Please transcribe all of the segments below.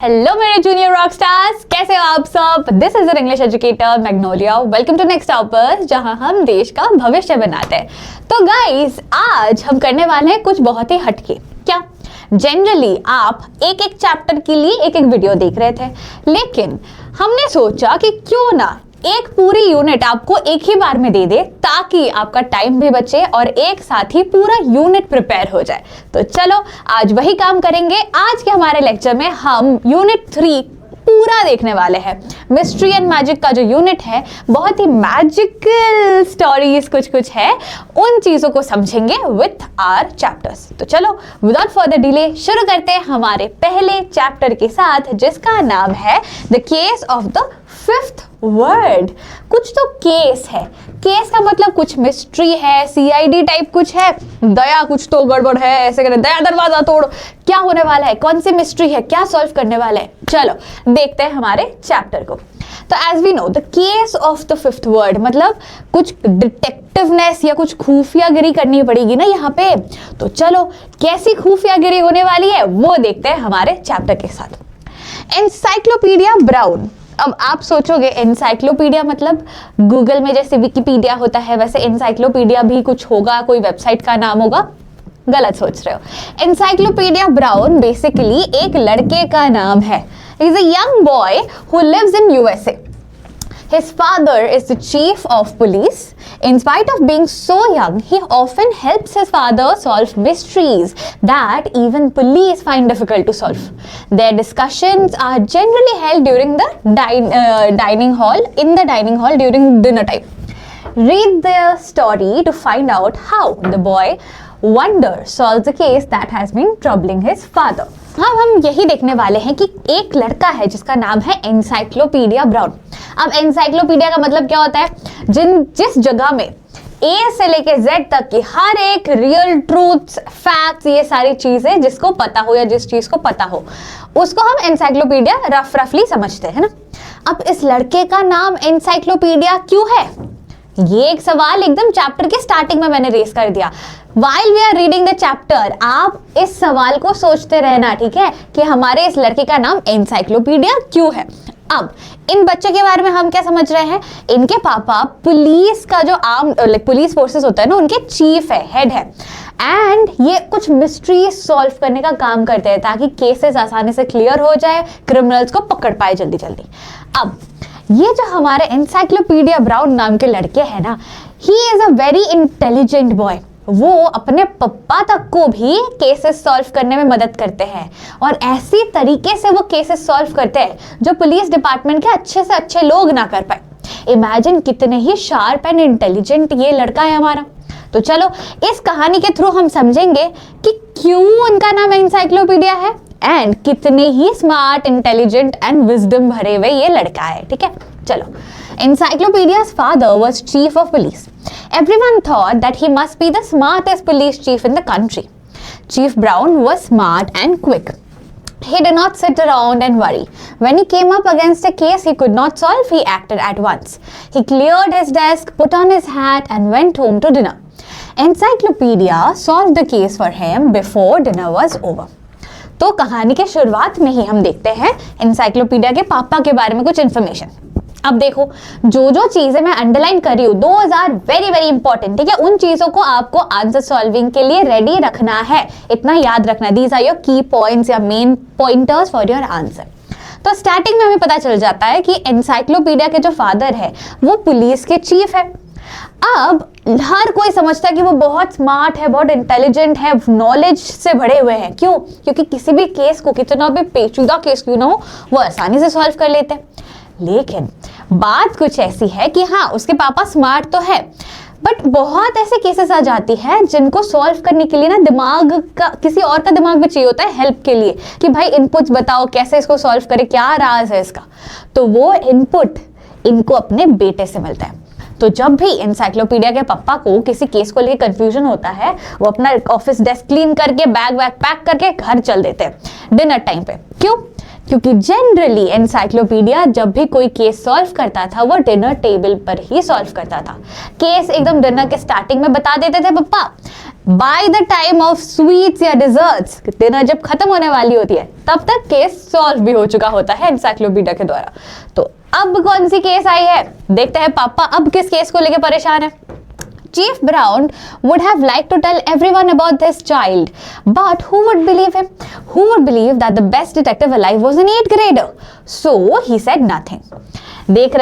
Hello मेरे junior rock stars, कैसे हो आप सब। This is your English educator Magnolia. Welcome to next toppers, जहां हम देश का भविष्य बनाते हैं। तो गाइस, आज हम करने वाले हैं कुछ बहुत ही हटके। क्या जनरली आप एक एक चैप्टर के लिए एक एक वीडियो देख रहे थे, लेकिन हमने सोचा कि क्यों ना एक पूरी यूनिट आपको एक ही बार में दे दे, ताकि आपका टाइम भी बचे और एक साथ ही पूरा यूनिट प्रिपेयर हो जाए। तो चलो आज वही काम करेंगे। आज के हमारे लेक्चर में हम यूनिट 3 पूरा देखने वाले हैं। मिस्ट्री एंड मैजिक का जो यूनिट है, बहुत ही मैजिकल स्टोरीज कुछ है, उन चीजों को समझेंगे विथ आवर चैप्टर्स। तो चलो विदाउट फर्दर डिले शुरू करते हैं हमारे पहले चैप्टर के साथ, जिसका नाम है the case of the fifth word. कुछ तो केस है, केस का मतलब कुछ मिस्ट्री है, सीआईडी टाइप कुछ है, दया कुछ तो गड़बड़ है, ऐसे करे दया दरवाजा तोड़, क्या होने वाला है, कौन सी मिस्ट्री है, क्या सॉल्व करने वाला है। चलो देखते हैं हमारे चैप्टर को। तो as we know the case of the fifth word, मतलब कुछ डिटेक्टिवनेस या कुछ खुफियागिरी करनी पड़ेगी ना यहाँ पे। तो चलो कैसी खुफियागिरी होने वाली है वो देखते हैं हमारे चैप्टर के साथ। Encyclopedia brown. अब आप सोचोगे एनसाइक्लोपीडिया मतलब गूगल में जैसे विकिपीडिया होता है, वैसे एनसाइक्लोपीडिया भी कुछ होगा, कोई वेबसाइट का नाम होगा। गलत सोच रहे हो। एनसाइक्लोपीडिया ब्राउन बेसिकली एक लड़के का नाम है। He is a young boy who lives in USA. His father is the chief of police. In spite of being so young, he often helps his father solve mysteries that even police find difficult to solve. Their discussions are generally held during the dining hall during dinner time. Read their story to find out how the boy Wonder solves the case that has been troubling his father. हाँ, हम यही देखने वाले हैं कि एक लड़का है जिसका नाम है एनसाइक्लोपीडिया ब्राउन। अब एनसाइक्लोपीडिया का मतलब क्या होता है, जिस जगह में ए से लेके जेड तक की हर एक रियल ट्रूथ्स, फैक्ट्स, ये सारी चीजें जिसको पता हो या जिस चीज को पता हो, उसको हम एनसाइक्लोपीडिया रफली समझते हैं ना। अब इस लड़के का नाम एनसाइक्लोपीडिया क्यों है, ये एक सवाल एकदम चैप्टर के स्टार्टिंग में मैंने रेस कर दिया। While we are reading the chapter, आप इस सवाल को सोचते रहना, ठीक है, कि हमारे इस लड़के का नाम एनसाइक्लोपीडिया क्यों है। अब इन बच्चे के बारे में हम क्या समझ रहे हैं, इनके पापा पुलिस का जो आर्म पुलिस फोर्सेस होता है ना, उनके चीफ है, हेड है, एंड ये कुछ मिस्ट्री सॉल्व करने का काम करते हैं ताकि केसेस आसानी से क्लियर हो जाए, क्रिमिनल्स को पकड़ पाए जल्दी जल्दी। अब ये जो हमारे एनसाइक्लोपीडिया ब्राउन नाम के लड़के हैं ना, ही is a very intelligent boy. वो अपने पप्पा तक को भी केसेस सॉल्व करने में मदद करते हैं, और ऐसी तरीके से वो केसेस सॉल्व करते हैं जो पुलिस डिपार्टमेंट के अच्छे से अच्छे लोग ना कर पाए। इमेजिन कितने ही शार्प एंड इंटेलिजेंट ये लड़का है हमारा। तो चलो इस कहानी के थ्रू हम समझेंगे कि क्यों उनका नाम एनसाइक्लोपीडिया है एंड कितने ही स्मार्ट, इंटेलिजेंट एंड विजडम भरे हुए ये लड़का है, ठीक है। चलो, Encyclopedia's father was chief of police. Everyone thought that he must be the smartest police chief in the country. Chief Brown was smart and quick. He did not sit around and worry. When he came up against a case he could not solve, he acted at once. He cleared his desk, put on his hat and went home to dinner. Encyclopedia solved the case for him before dinner was over. तो कहानी के शुरुआत में ही हम देखते हैं encyclopedia के पापा के बारे में कुछ इन्फॉर्मेशन। अब देखो, जो जो चीजें मैं अंडरलाइन कर रही हूँ, those are very very important, ठीक है। उन चीजों को आपको आंसर सॉल्विंग के लिए रेडी रखना है, इतना याद रखना। दीज आर योर की पॉइंट्स या main pointers for your answer. तो स्टार्टिंग में हमें पता चल जाता है कि एनसाइक्लोपीडिया के जो फादर है वो पुलिस के चीफ है। अब हर कोई समझता है कि वो बहुत स्मार्ट है, बहुत इंटेलिजेंट है, नॉलेज से भरे हुए हैं। क्यों? क्योंकि किसी भी केस को, कितना भी पेचीदा केस क्यों ना हो, वो आसानी से सॉल्व कर लेते हैं। लेकिन बात कुछ ऐसी है कि हाँ, उसके पापा स्मार्ट तो है, बट बहुत ऐसे केसेस आ जाती है जिनको सॉल्व करने के लिए ना दिमाग का, किसी और का दिमाग भी चाहिए होता है हेल्प के लिए, कि भाई इनपुट्स बताओ कैसे इसको सॉल्व करें, क्या राज है इसका। तो वो इनपुट इनको अपने बेटे से मिलता है। तो जब भी एनसाइक्लोपीडिया के पापा को किसी केस को लेकर कंफ्यूजन होता है, वो अपना ऑफिस डेस्क क्लीन करके बैग पैक करके घर चल देते हैं डिनर टाइम पे। क्यों? क्योंकि जनरली एनसाइक्लोपीडिया जब भी कोई केस सॉल्व करता था वो डिनर टेबल पर ही सॉल्व करता था। केस एकदम डिनर के स्टार्टिंग में बता देते थे पापा, by the time of sweets या डिजर्ट्स, डिनर जब खत्म होने वाली होती है तब तक केस सॉल्व भी हो चुका होता है एनसाइक्लोपीडिया के द्वारा। तो अब कौन सी केस आई है, देखते हैं पापा अब किस केस को लेकर परेशान है। Chief Brown would have liked to tell everyone about this child, but who would believe him? Who would believe that the best detective alive was an 8th grader? So he said nothing. देख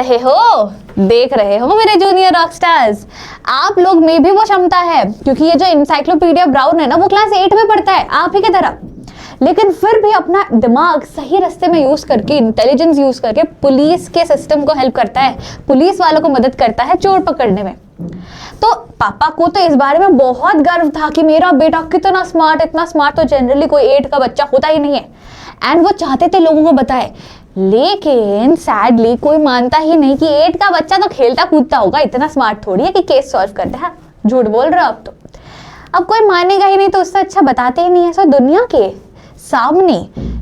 रहे हो मेरे junior rockstars, आप लोग में भी वो क्षमता है, क्योंकि ये जो एनसाइक्लोपीडिया ब्राउन है ना वो क्लास 8 में पढ़ता है आप ही की तरह, लेकिन फिर भी अपना दिमाग सही रास्ते में यूज करके, इंटेलिजेंस यूज करके पुलिस के सिस्टम को हेल्प करता है, पुलिस वालों को मदद करता है चोर पकड़ने में। तो पापा को तो इस बारे में बहुत गर्व था कि मेरा बेटा कितना स्मार्ट, इतना स्मार्ट तो जनरली कोई 8 का बच्चा होता ही नहीं है, एंड वो चाहते थे लोगों को बताए। लेकिन सैडली कोई मानता ही नहीं कि 8 का बच्चा तो खेलता कूदता होगा, इतना स्मार्ट थोड़ी है कि केस सॉल्व करता है। झूठ बोल रहे हो आप तो, अब कोई मानेगा ही नहीं तो उससे अच्छा बताते ही नहीं है। सो दुनिया के सामने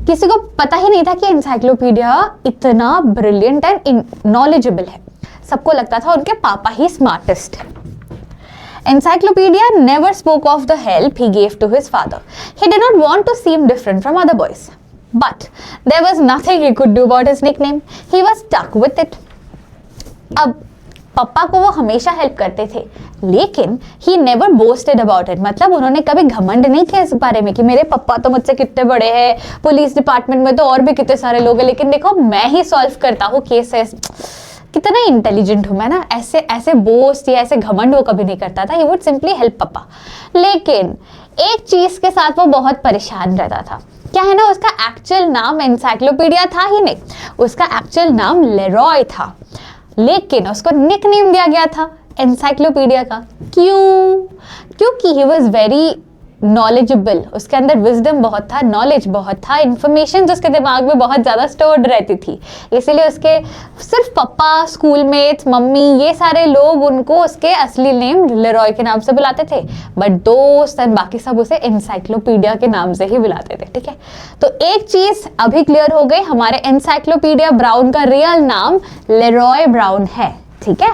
किसी को पता ही नहीं था कि एनसाइक्लोपीडिया इतना ब्रिलियंट एंड नॉलेजेबल है, सबको लगता था उनके पापा ही स्मार्टेस्ट है। Encyclopedia never spoke of the help he gave to his father. He did not want to seem different from other boys. But there was nothing he could do about his nickname. He was stuck with it. अब पापा को वो हमेशा help करते थे, लेकिन he never boasted about it. मतलब उन्होंने कभी घमंड नहीं किया इस बारे में कि मेरे पापा तो मुझसे कितने बड़े हैं, पुलिस डिपार्टमेंट में तो और भी कितने सारे लोग हैं, लेकिन देखो मैं ही सॉल्व करता हूँ केसेस, कितना इंटेलिजेंट हूं मैं ना। ऐसे बोस्ट या ऐसे घमंड वो कभी नहीं करता था, ही वुड सिंपली हेल्प पापा। लेकिन एक चीज के साथ वो बहुत परेशान रहता था, क्या है ना, उसका एक्चुअल नाम एनसाइक्लोपीडिया था ही नहीं, उसका एक्चुअल नाम लेरॉय था, लेकिन उसको निकनेम दिया गया था एनसाइक्लोपीडिया का। क्यों? क्योंकि ही वॉज वेरी नॉलेजेबल, उसके अंदर विजडम बहुत था, नॉलेज बहुत था, इंफॉर्मेशन उसके दिमाग में बहुत ज़्यादा स्टोर्ड रहती थी, इसीलिए उसके सिर्फ पापा, स्कूलमेट्स, मम्मी, ये सारे लोग उनको उसके असली नेम लेरॉय के नाम से बुलाते थे, बट दोस्त एंड बाकी सब उसे एनसाइक्लोपीडिया के नाम से ही बुलाते थे। ठीक है, तो एक चीज़ अभी क्लियर हो गई, हमारे एनसाइक्लोपीडिया ब्राउन का रियल नाम लेरॉय ब्राउन है। ठीक है,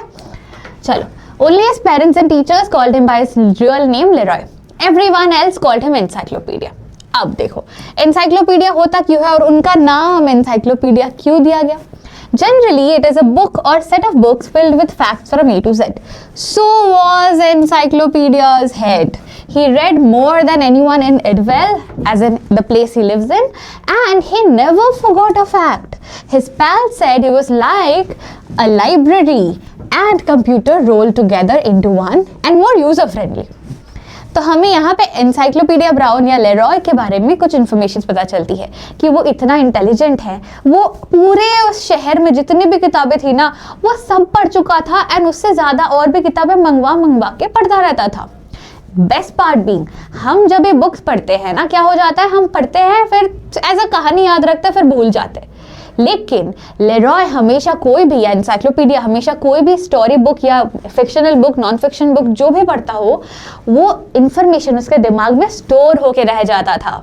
चलो, only his parents and teachers called him by his real name Leroy, everyone else called him encyclopedia। अब देखो encyclopedia होता क्यों है और उनका नाम encyclopedia क्यों दिया गया? Generally, it is a book or set of books filled with facts from A to Z. So was Encyclopedia's head. He read more than anyone in Idwell, as in the place he lives in, and he never forgot a fact. His pal said he was like a library and computer rolled together into one and more user-friendly. तो हमें यहाँ पे encyclopedia brown या Leroy के बारे में कुछ information पता चलती है कि वो इतना इंटेलिजेंट है, वो पूरे उस शहर में जितनी भी किताबें थी ना वो सब पढ़ चुका था, एंड उससे ज़्यादा और भी किताबें मंगवा के पढ़ता रहता था। बेस्ट पार्ट बीइंग, हम जब ये बुक्स पढ़ते हैं ना, क्या हो जाता है, हम पढ़ते हैं फिर ऐसा कहानी याद रखते हैं फिर भूल जाते हैं, लेकिन लेरॉय हमेशा कोई भी, या एनसाइक्लोपीडिया हमेशा कोई भी स्टोरी बुक या fictional book, non fiction book जो भी पढ़ता हो, वो इंफॉर्मेशन उसके दिमाग में स्टोर होके रह जाता था,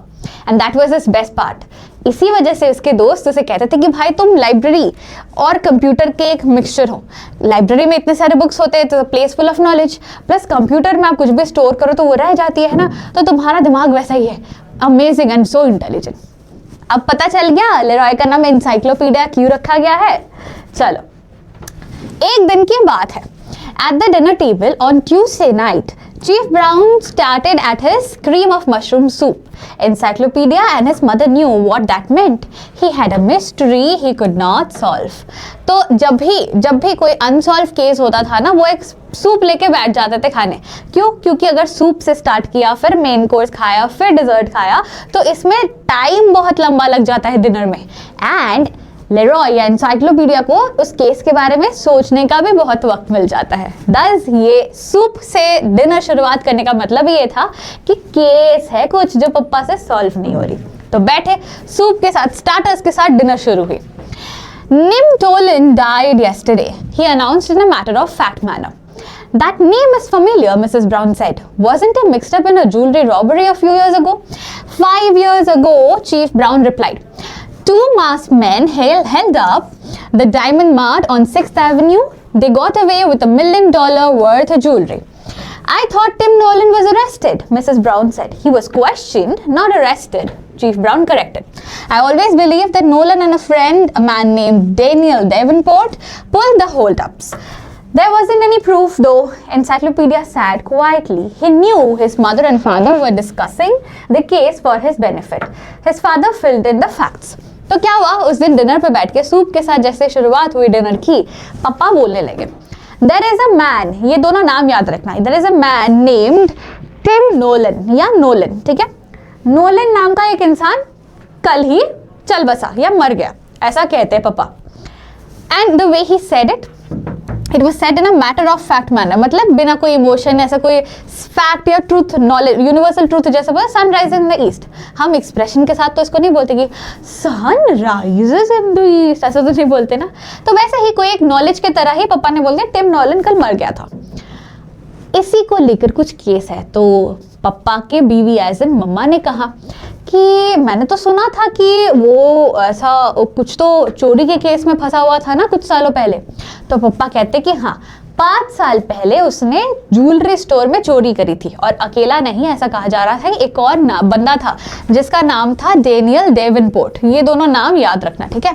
and that was his best part. इसी वजह से उसके दोस्त उसे कहते थे कि भाई तुम लाइब्रेरी और कंप्यूटर के एक मिक्सचर हो। लाइब्रेरी में इतने सारे बुक्स होते हैं तो place full of knowledge, plus computer में आप कुछ भी स्टोर करो तो वो रह जाती है ना, तो तुम्हारा दिमाग वैसा ही है, अमेजिंग एंड सो इंटेलिजेंट। अब पता चल गया लेरॉय का नाम एनसाइक्लोपीडिया क्यों रखा गया है। चलो, एक दिन की बात है, at the dinner table on Tuesday night, Chief Brown started at his cream of mushroom soup. Encyclopedia and his mother knew what that meant. He had a mystery he could not solve. तो जब भी कोई unsolved case होता था ना, वो एक soup लेके बैठ जाते थे खाने। क्यों? क्योंकि अगर सूप से स्टार्ट किया, फिर मेन कोर्स खाया, फिर डिजर्ट खाया, तो इसमें टाइम बहुत लंबा लग जाता है डिनर में, एंड लेरॉय या एनसाइक्लोपीडिया को उस केस के बारे में सोचने का भी बहुत वक्त मिल जाता है। दस ये सूप से डिनर शुरुआत करने का मतलब ये था कि केस है कुछ जो पप्पा से सॉल्व नहीं हो रही। तो बैठे सूप के साथ, स्टार्टर्स के साथ डिनर शुरू हुई। Nim Tolan died yesterday, he announced in a matter-of-fact manner. That name is familiar, Mrs. Brown said. Wasn't he mixed up in a jewelry robbery a few years ago? 5 years ago, Chief Brown replied. 2 masked men held up the Diamond Mart on 6th Avenue. They got away with $1 million worth of jewelry. I thought Tim Nolan was arrested, Mrs. Brown said. He was questioned, not arrested, Chief Brown corrected. I always believed that Nolan and a friend, a man named Daniel Davenport, pulled the hold-ups. There wasn't any proof though, Encyclopedia sat quietly. He knew his mother and father were discussing the case for his benefit. His father filled in the facts. तो क्या हुआ, उस दिन dinner पे बैठ के soup के साथ जैसे शुरुआत हुई डिनर की, पापा बोलने लगे, There is a man, ये दोनों नाम याद रखना है, There is a man named Tim Nolan या नोलन, ठीक है, नोलन नाम का एक इंसान कल ही चल बसा या मर गया, ऐसा कहते हैं पापा. And the way he said it, it was said in a matter of fact manner, मतलब बिना कोई इमोशन, ऐसा कोई फैक्ट या ट्रूथ, नॉलेज, यूनिवर्सल ट्रूथ जैसा बोला, sun rise in the east. हम एक्सप्रेशन के साथ तो इसको नहीं बोलते कि sun rises in the east, ऐसा तो नहीं बोलते ना. तो वैसे ही कोई एक नॉलेज के तरह ही पापा ने बोल दिया टिम नॉलन कल मर गया था. इसी को लेकर कुछ केस है. तो पापा के बीवी एज इन मम्मा ने कहा कि मैंने तो सुना था कि वो ऐसा कुछ तो चोरी के केस में फंसा हुआ था ना कुछ सालों पहले. तो पापा कहते कि हाँ, 5 साल पहले उसने ज्वेलरी स्टोर में चोरी करी थी. और अकेला नहीं, ऐसा कहा जा रहा था, एक और बंदा था जिसका नाम था डेनियल डेवनपोर्ट. ये दोनों नाम याद रखना, ठीक है.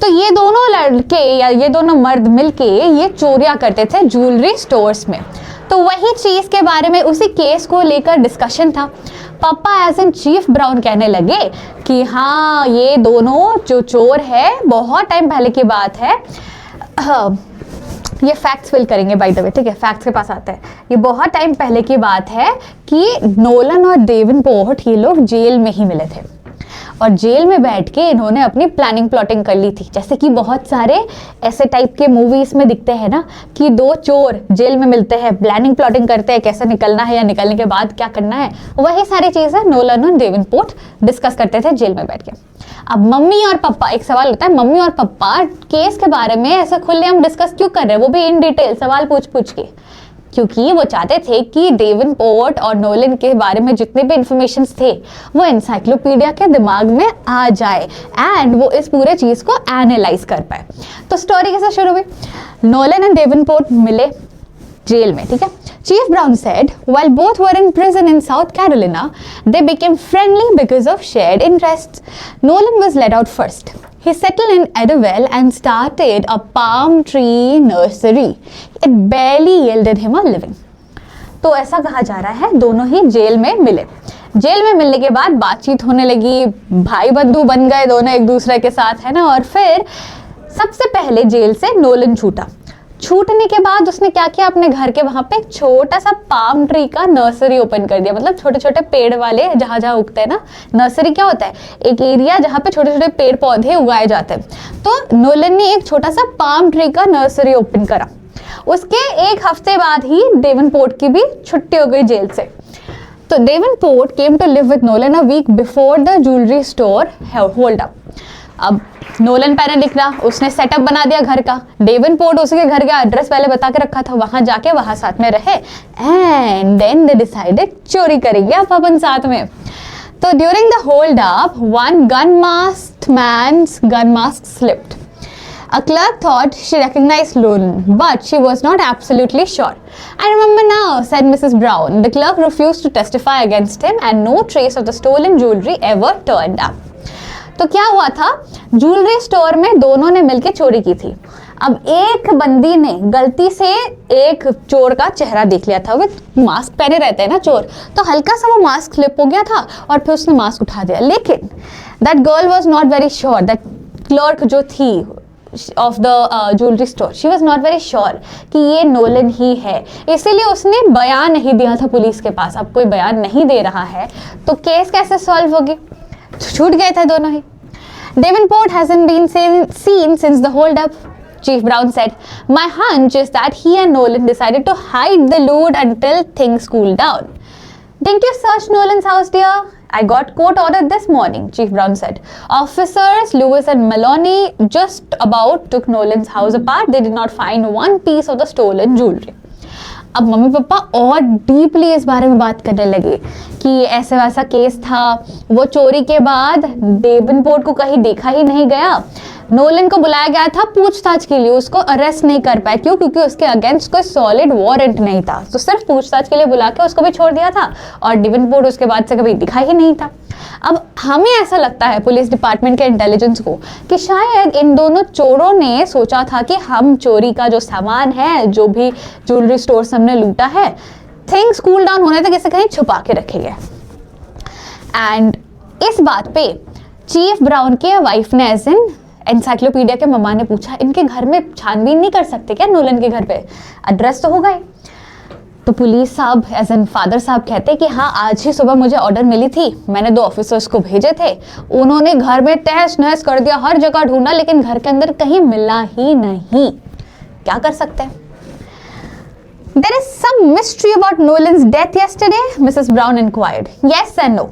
तो ये दोनों लड़के या ये दोनों मर्द मिलके ये चोरियां करते थे ज्वेलरी स्टोर्स में. तो वही चीज के बारे में, उसी केस को लेकर डिस्कशन था. पापा एज एन चीफ ब्राउन कहने लगे कि हाँ, ये दोनों जो चोर है, बहुत टाइम पहले की बात है. ये फैक्ट्स फिल करेंगे बाय द वे, ठीक है, फैक्ट्स के पास आते हैं. ये बहुत टाइम पहले की बात है कि नोलन और डेवनपोर्ट ये लोग जेल में ही मिले थे. और जेल में बैठ के इन्होंने अपनी प्लानिंग प्लॉटिंग कर ली थी. जैसे कि बहुत सारे ऐसे टाइप के मूवीज में दिखते हैं ना कि 2 चोर जेल में मिलते हैं, प्लानिंग प्लॉटिंग करते हैं कैसे निकलना है या निकलने के बाद क्या करना है. वही सारी चीज़ें नोलन और डेवनपोर्ट डिस्कस करते थे जेल में बैठ के. अब मम्मी और पापा, एक सवाल होता है, मम्मी और पापा केस के बारे में ऐसे खुलेआम डिस्कस क्यों कर रहे हैं, वो भी इन डिटेल सवाल पूछ के? क्योंकि वो चाहते थे कि डेवनपोर्ट और नोलन के बारे में जितने भी इंफॉर्मेशन थे वो एनसाइक्लोपीडिया के दिमाग में आ जाए एंड वो इस पूरे चीज़ को एनालाइज कर पाए. तो स्टोरी कैसे शुरू हुई? नोलन एंड डेवनपोर्ट मिले जेल में, ठीक है. Chief Brown said, while both were in prison in South Carolina, they became friendly because of shared interests. Nolan was let out first. He settled in Idlewild and started a palm tree nursery. It barely yielded him a living. तो ऐसा कहा जा रहा है, दोनों ही jail में मिले. Jail में मिलने के बाद बातचीत होने लगी, भाई बंधु बन गए दोनों एक दूसरे के साथ, है ना. और फिर सबसे पहले जेल से नोलन छूटा. छूटने के बाद उसने क्या किया, अपने घर के वहां पे एक छोटा सा पाम ट्री का नर्सरी ओपन कर दिया. मतलब छोटे छोटे पेड़ वाले जहां जहां उगते हैं ना, नर्सरी क्या होता है, एक एरिया जहां पे छोटे छोटे पेड़ पौधे उगाए जाते हैं. तो नोलन ने एक छोटा सा पाम ट्री का नर्सरी ओपन करा. उसके 1 हफ्ते बाद ही डेवनपोर्ट की भी छुट्टी हो गई जेल से. तो Davenport came to live with Nolan a week before the jewellery store hold up. अब नोलन पहले लिख रहा, उसने सेटअप बना दिया घर का. डेवनपोर्ट उसके घर का एड्रेस पहले बता के रखा था, वहां जाके वहां साथ में रहे एंड देन दे डिसाइडेड चोरी करेंगे अब अपन साथ में. तो during the hold up, one gun mask slipped. A clerk thought she recognized Nolan, but she was not absolutely sure. I remember now, said Mrs. Brown. The clerk refused to testify against him and no trace of the stolen jewelry ever turned up. तो क्या हुआ था, jewellery store में दोनों ने मिलकर चोरी की थी. अब एक बंदी ने गलती से एक चोर का चेहरा देख लिया था. वो मास्क पहने रहते हैं ना चोर, तो हल्का सा वो मास्क स्लिप हो गया था और फिर उसने मास्क उठा दिया. लेकिन that girl was not very sure, that clerk जो थी of the jewellery store, she was not very sure कि ये नोलन ही है. इसीलिए उसने बयान नहीं दिया था पुलिस के पास. अब कोई बयान नहीं दे रहा है तो केस कैसे सॉल्व होगी? छूट गए थे दोनों ही. Davenport hasn't been seen since the hold-up, Chief Brown said. My hunch is that he and Nolan decided to hide the loot until things cooled down. Didn't you search Nolan's house, dear? I got court ordered this morning, Chief Brown said. Officers Lewis and Maloney just about took Nolan's house apart. They did not find one piece of the stolen jewelry. अब mummy papa और deeply इस बारे में बात करने लगे कि ऐसा वैसा केस था, वो चोरी के बाद डेवनपोर्ट को कहीं देखा ही नहीं गया, नोलन को बुलाया गया था पूछताछ के लिए, उसको अरेस्ट नहीं कर पाए। क्यों? क्योंकि उसके अगेंस्ट कोई सॉलिड वारंट नहीं था, तो सिर्फ पूछताछ के लिए बुला के उसको भी छोड़ दिया था और डेवनपोर्ट उसके बाद से कभी दिखा ही नहीं था। अब हमें ऐसा लगता है पुलिस डिपार्टमेंट के इंटेलिजेंस को कि शायद इन दोनों चोरों ने सोचा था कि हम चोरी का जो सामान है, जो भी ज्वेलरी स्टोर से हमने लूटा है, थिंग्स कूल डाउन होने तक इसे कहीं छुपा के रखेंगे। एंड इस बात पे चीफ ब्राउन के वाइफ ने एज इन एनसाइक्लोपीडिया के मम्मा ने पूछा, इनके घर में छानबीन नहीं कर सकते क्या नोलन के घर पे? एड्रेस तो हो गए। तो पुलिस साहब एज एन फादर साहब कहते कि हाँ, आज ही सुबह मुझे ऑर्डर मिली थी, मैंने 2 ऑफिसर्स को भेजे थे, उन्होंने घर में तहस नहस कर दिया, हर जगह ढूंढा, लेकिन घर के अंदर कहीं मिला ही नहीं। क्या कर सकते हैं? There is some mystery about Nolan's death yesterday, Mrs. Brown inquired. Yes and no,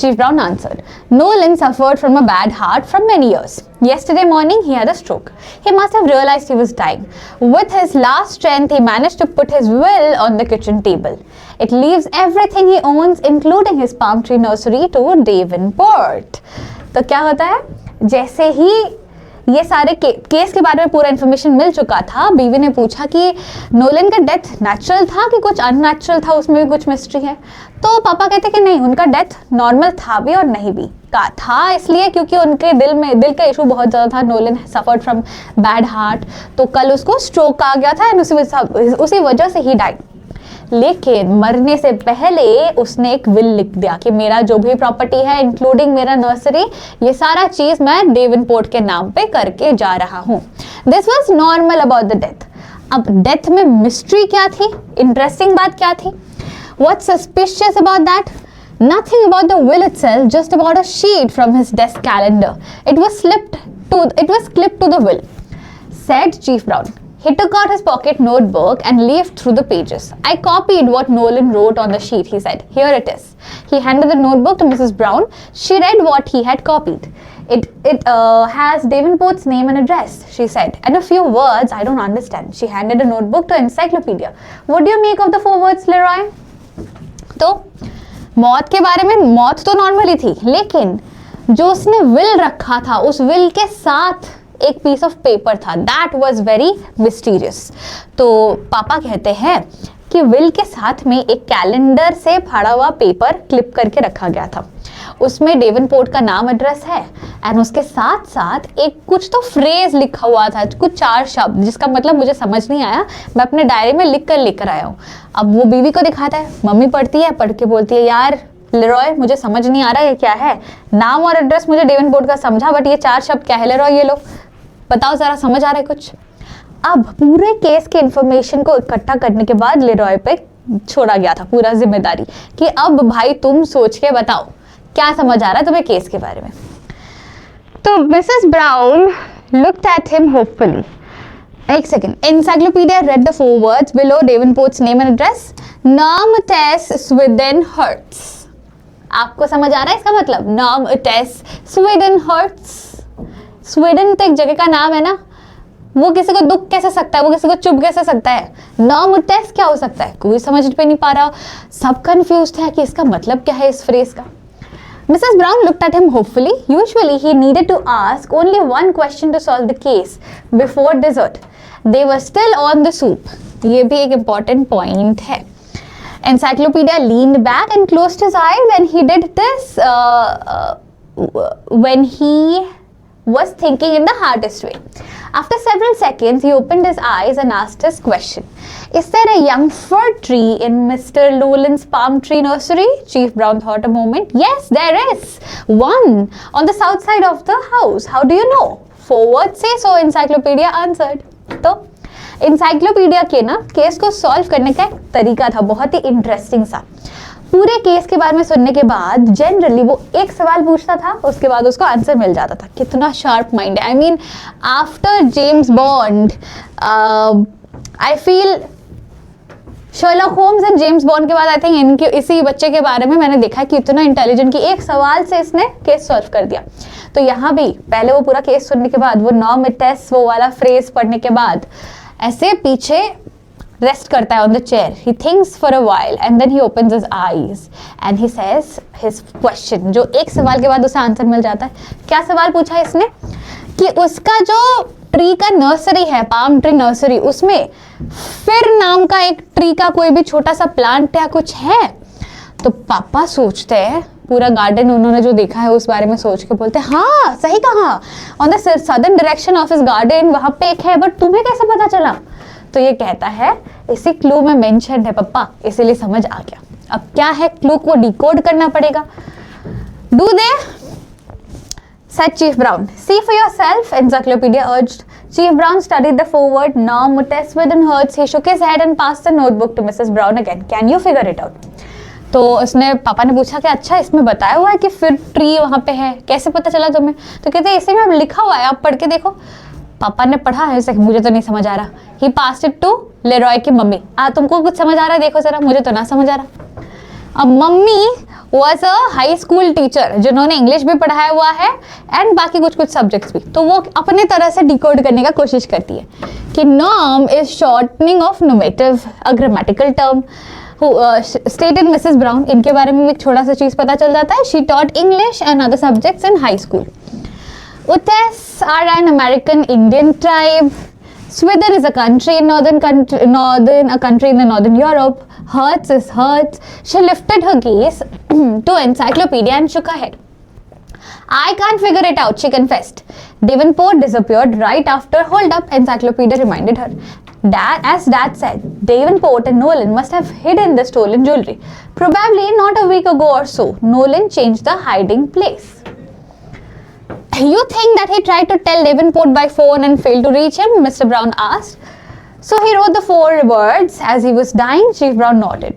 Chief Brown answered. Nolan suffered from a bad heart from many years. Yesterday morning, he had a stroke. He must have realized he was dying. With his last strength, he managed to put his will on the kitchen table. It leaves everything he owns, including his palm tree nursery, to Davenport. तो क्या होता है? जैसे ही ये सारे case के बारे में पूरा इन्फॉर्मेशन मिल चुका था, बीवी ने पूछा कि नोलन का डेथ नेचुरल था कि कुछ अननेचुरल था, उसमें भी कुछ मिस्ट्री है। तो पापा कहते कि नहीं, उनका डेथ नॉर्मल था भी और नहीं भी था, इसलिए क्योंकि उनके दिल का इशू बहुत ज़्यादा था। Nolan suffered from bad heart, तो कल उसको स्ट्रोक आ गया था एंड उसी वजह से ही डाइड। लेकिन मरने से पहले उसने एक विल लिख दिया कि मेरा जो भी प्रॉपर्टी है, इंक्लूडिंग मेरा नर्सरी, ये सारा चीज मैं डेवनपोर्ट के नाम पे करके जा रहा हूँ। This was normal about the death. अब डेथ में मिस्ट्री क्या थी, इंटरेस्टिंग बात क्या थी? What's suspicious about that? Nothing about the will itself, just about a sheet from his desk calendar. It was clipped to the will, said Chief Brown. He took out his pocket notebook and leafed through the pages. I copied what Nolan wrote on the sheet, he said. Here it is. He handed the notebook to Mrs. Brown. She read what he had copied. It has Davenport's name and address, she said, and a few words I don't understand. She handed a notebook to Encyclopedia. What do you make of the 4 words, Leroy? तो मौत के बारे में, मौत तो normal ही थी, लेकिन जो उसने विल रखा था, उस विल के साथ एक पीस ऑफ पेपर था, दैट वॉज वेरी मिस्टीरियस। तो पापा कहते हैं कि विल के साथ में एक कैलेंडर से फाड़ा हुआ पेपर क्लिप करके रखा गया था, उसमें डेवनपोर्ट का नाम, एड्रेस है, एंड उसके साथ साथ एक कुछ तो फ्रेज लिखा हुआ था, कुछ 4 शब्द, जिसका मतलब मुझे समझ नहीं आया, मैं अपने डायरी में लिख कर लेकर आया हूँ। अब वो बीवी को दिखाता है, मम्मी पढ़ती है, पढ़ के बोलती है, यार लेरॉय मुझे समझ नहीं आ रहा ये क्या है, नाम और एड्रेस मुझे डेवनपोर्ट का समझा, बट ये 4 शब्द क्या है लेरॉय, ये लो बताओ जरा, समझ आ रहा है कुछ? अब पूरे केस के इंफॉर्मेशन को इकट्ठा करने के बाद लेरॉय पे छोड़ा गया था पूरा जिम्मेदारी कि अब भाई तुम सोच के बताओ क्या समझ आ रहा है तुम्हें केस के बारे में। तो Mrs brown looked at him hopefully. एक second, encyclopedia read the 4 words below Davenport's name and address. नाम टेस स्वीडन हर्ट्स। आपको समझ आ रहा है इसका मतलब? नाम टेस स्वीडन हर्ट्स। स्वीडन तो एक जगह का नाम है ना, वो किसी को दुख कैसे सकता है, वो किसी को चुप कैसे सकता है? नाम टेस क्या हो सकता है? कोई समझ पे नहीं पा रहा, सब कंफ्यूज है कि इसका मतलब क्या है इस फ्रेज का। Mrs. Brown looked at him hopefully. Usually he needed to ask only one question to solve the case before dessert. They were still on the soup. ये भी एक important point है। Encyclopedia leaned back and closed his eye when he did this. When he was thinking in the hardest way. After several seconds, he opened his eyes and asked his question. Is there a young fir tree in Mr. Nolan's palm tree nursery? Chief Brown thought a moment. Yes, there is. One on the south side of the house. How do you know? 4 words say so, Encyclopedia answered. तो Encyclopedia के ना case को solve करने का एक तरीका था, बहुत ही इंटरेस्टिंग सा। पूरे केस के बारे में सुनने के बाद जनरली वो एक सवाल पूछता था, उसके बाद उसको आंसर मिल जाता था। कितना शार्प माइंड है। I mean after James bond I feel Sherlock homes and James bond के बाद आई थिंक इनके इसी बच्चे के बारे में मैंने देखा कि इतना इंटेलिजेंट कि एक सवाल से इसने केस सॉल्व कर दिया। तो यहाँ भी पहले वो पूरा केस सुनने के बाद वो नॉम टेस वो वाला फ्रेज पढ़ने के बाद ऐसे पीछे रेस्ट करता है on the chair. He thinks for a while and then he opens his eyes and he says his question. जो एक सवाल के बाद उसे आंसर मिल जाता है। क्या सवाल पूछा इसने कि उसका जो ट्री का नर्सरी है, पाम ट्री नर्सरी, उसमें फिर नाम का एक ट्री का कोई भी छोटा सा प्लांट या कुछ है। तो पापा सोचते हैं, पूरा गार्डन उन्होंने जो देखा है उस बारे में सोच के बोलते हैं हाँ सही कहा, on the southern direction of his garden वहां पे एक है, बट तुम्हें कैसे पता चला? तो ये कहता है इसी क्लू में मेंशन है पापा, इसीलिए समझ आ गया। अब क्या है, क्लू को डिकोड करना पड़ेगा। Do they, said Chief Brown. See for yourself, encyclopedia urged. Chief Brown studied the foreword. Now Muteswed and Hertz. He shook his head and passed the notebook to Mrs. Brown again. Can you figure it out? तो उसने पापा ने पूछा कि अच्छा इसमें बताया हुआ है कि फिर ट्री वहाँ पे है, कैसे पता चला तुम्हें? तो कहते हैं इसी में लिखा हुआ है, आप पढ़ के देखो। पापा ने पढ़ा है, मुझे तो नहीं समझ आ रहा। He passed it to Leroy की मम्मी। तुमको कुछ समझ आ रहा है? देखो जरा, मुझे तो ना समझ आ रहा। अब mummy was a high school teacher जिन्होंने इंग्लिश भी पढ़ाया हुआ है एंड बाकी कुछ कुछ सब्जेक्ट्स भी, तो वो अपने तरह से डिकोड करने का कोशिश करती है कि norm is shortening of normative, a grammatical term stated Mrs Brown. इनके बारे में एक छोटा सा चीज पता चल जाता है। She taught English and other subjects in high school. Utes are an American Indian tribe. Sweden is a country in a country in the northern Europe. Hertz is Hertz. She lifted her gaze to encyclopedia and shook her head. I can't figure it out, she confessed. Davenport disappeared right after. Hold up, encyclopedia reminded her. As Dad said, Davenport and Nolan must have hidden the stolen jewelry. Probably not a week ago or so. Nolan changed the hiding place. You think that he tried to tell Davenport by phone and failed to reach him? Mr. Brown asked. So he wrote the 4 words as he was dying. Chief Brown nodded.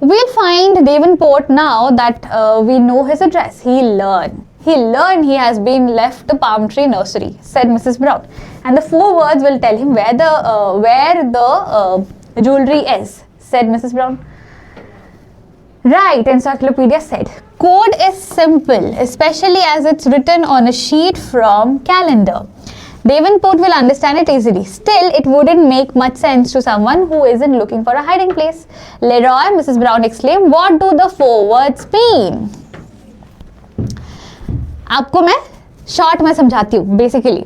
We'll find Davenport now that we know his address. He learned he has been left the palm tree nursery, said Mrs. Brown. And the 4 words will tell him where the jewelry is, said Mrs. Brown. Right, encyclopedia said. Code is simple, especially as it's written on a sheet from calendar. Davenport will understand it easily. Still, it wouldn't make much sense to someone who isn't looking for a hiding place. Leroy, Mrs. Brown exclaimed, what do the 4 words mean? आपको मैं short में समझाती हूँ basically.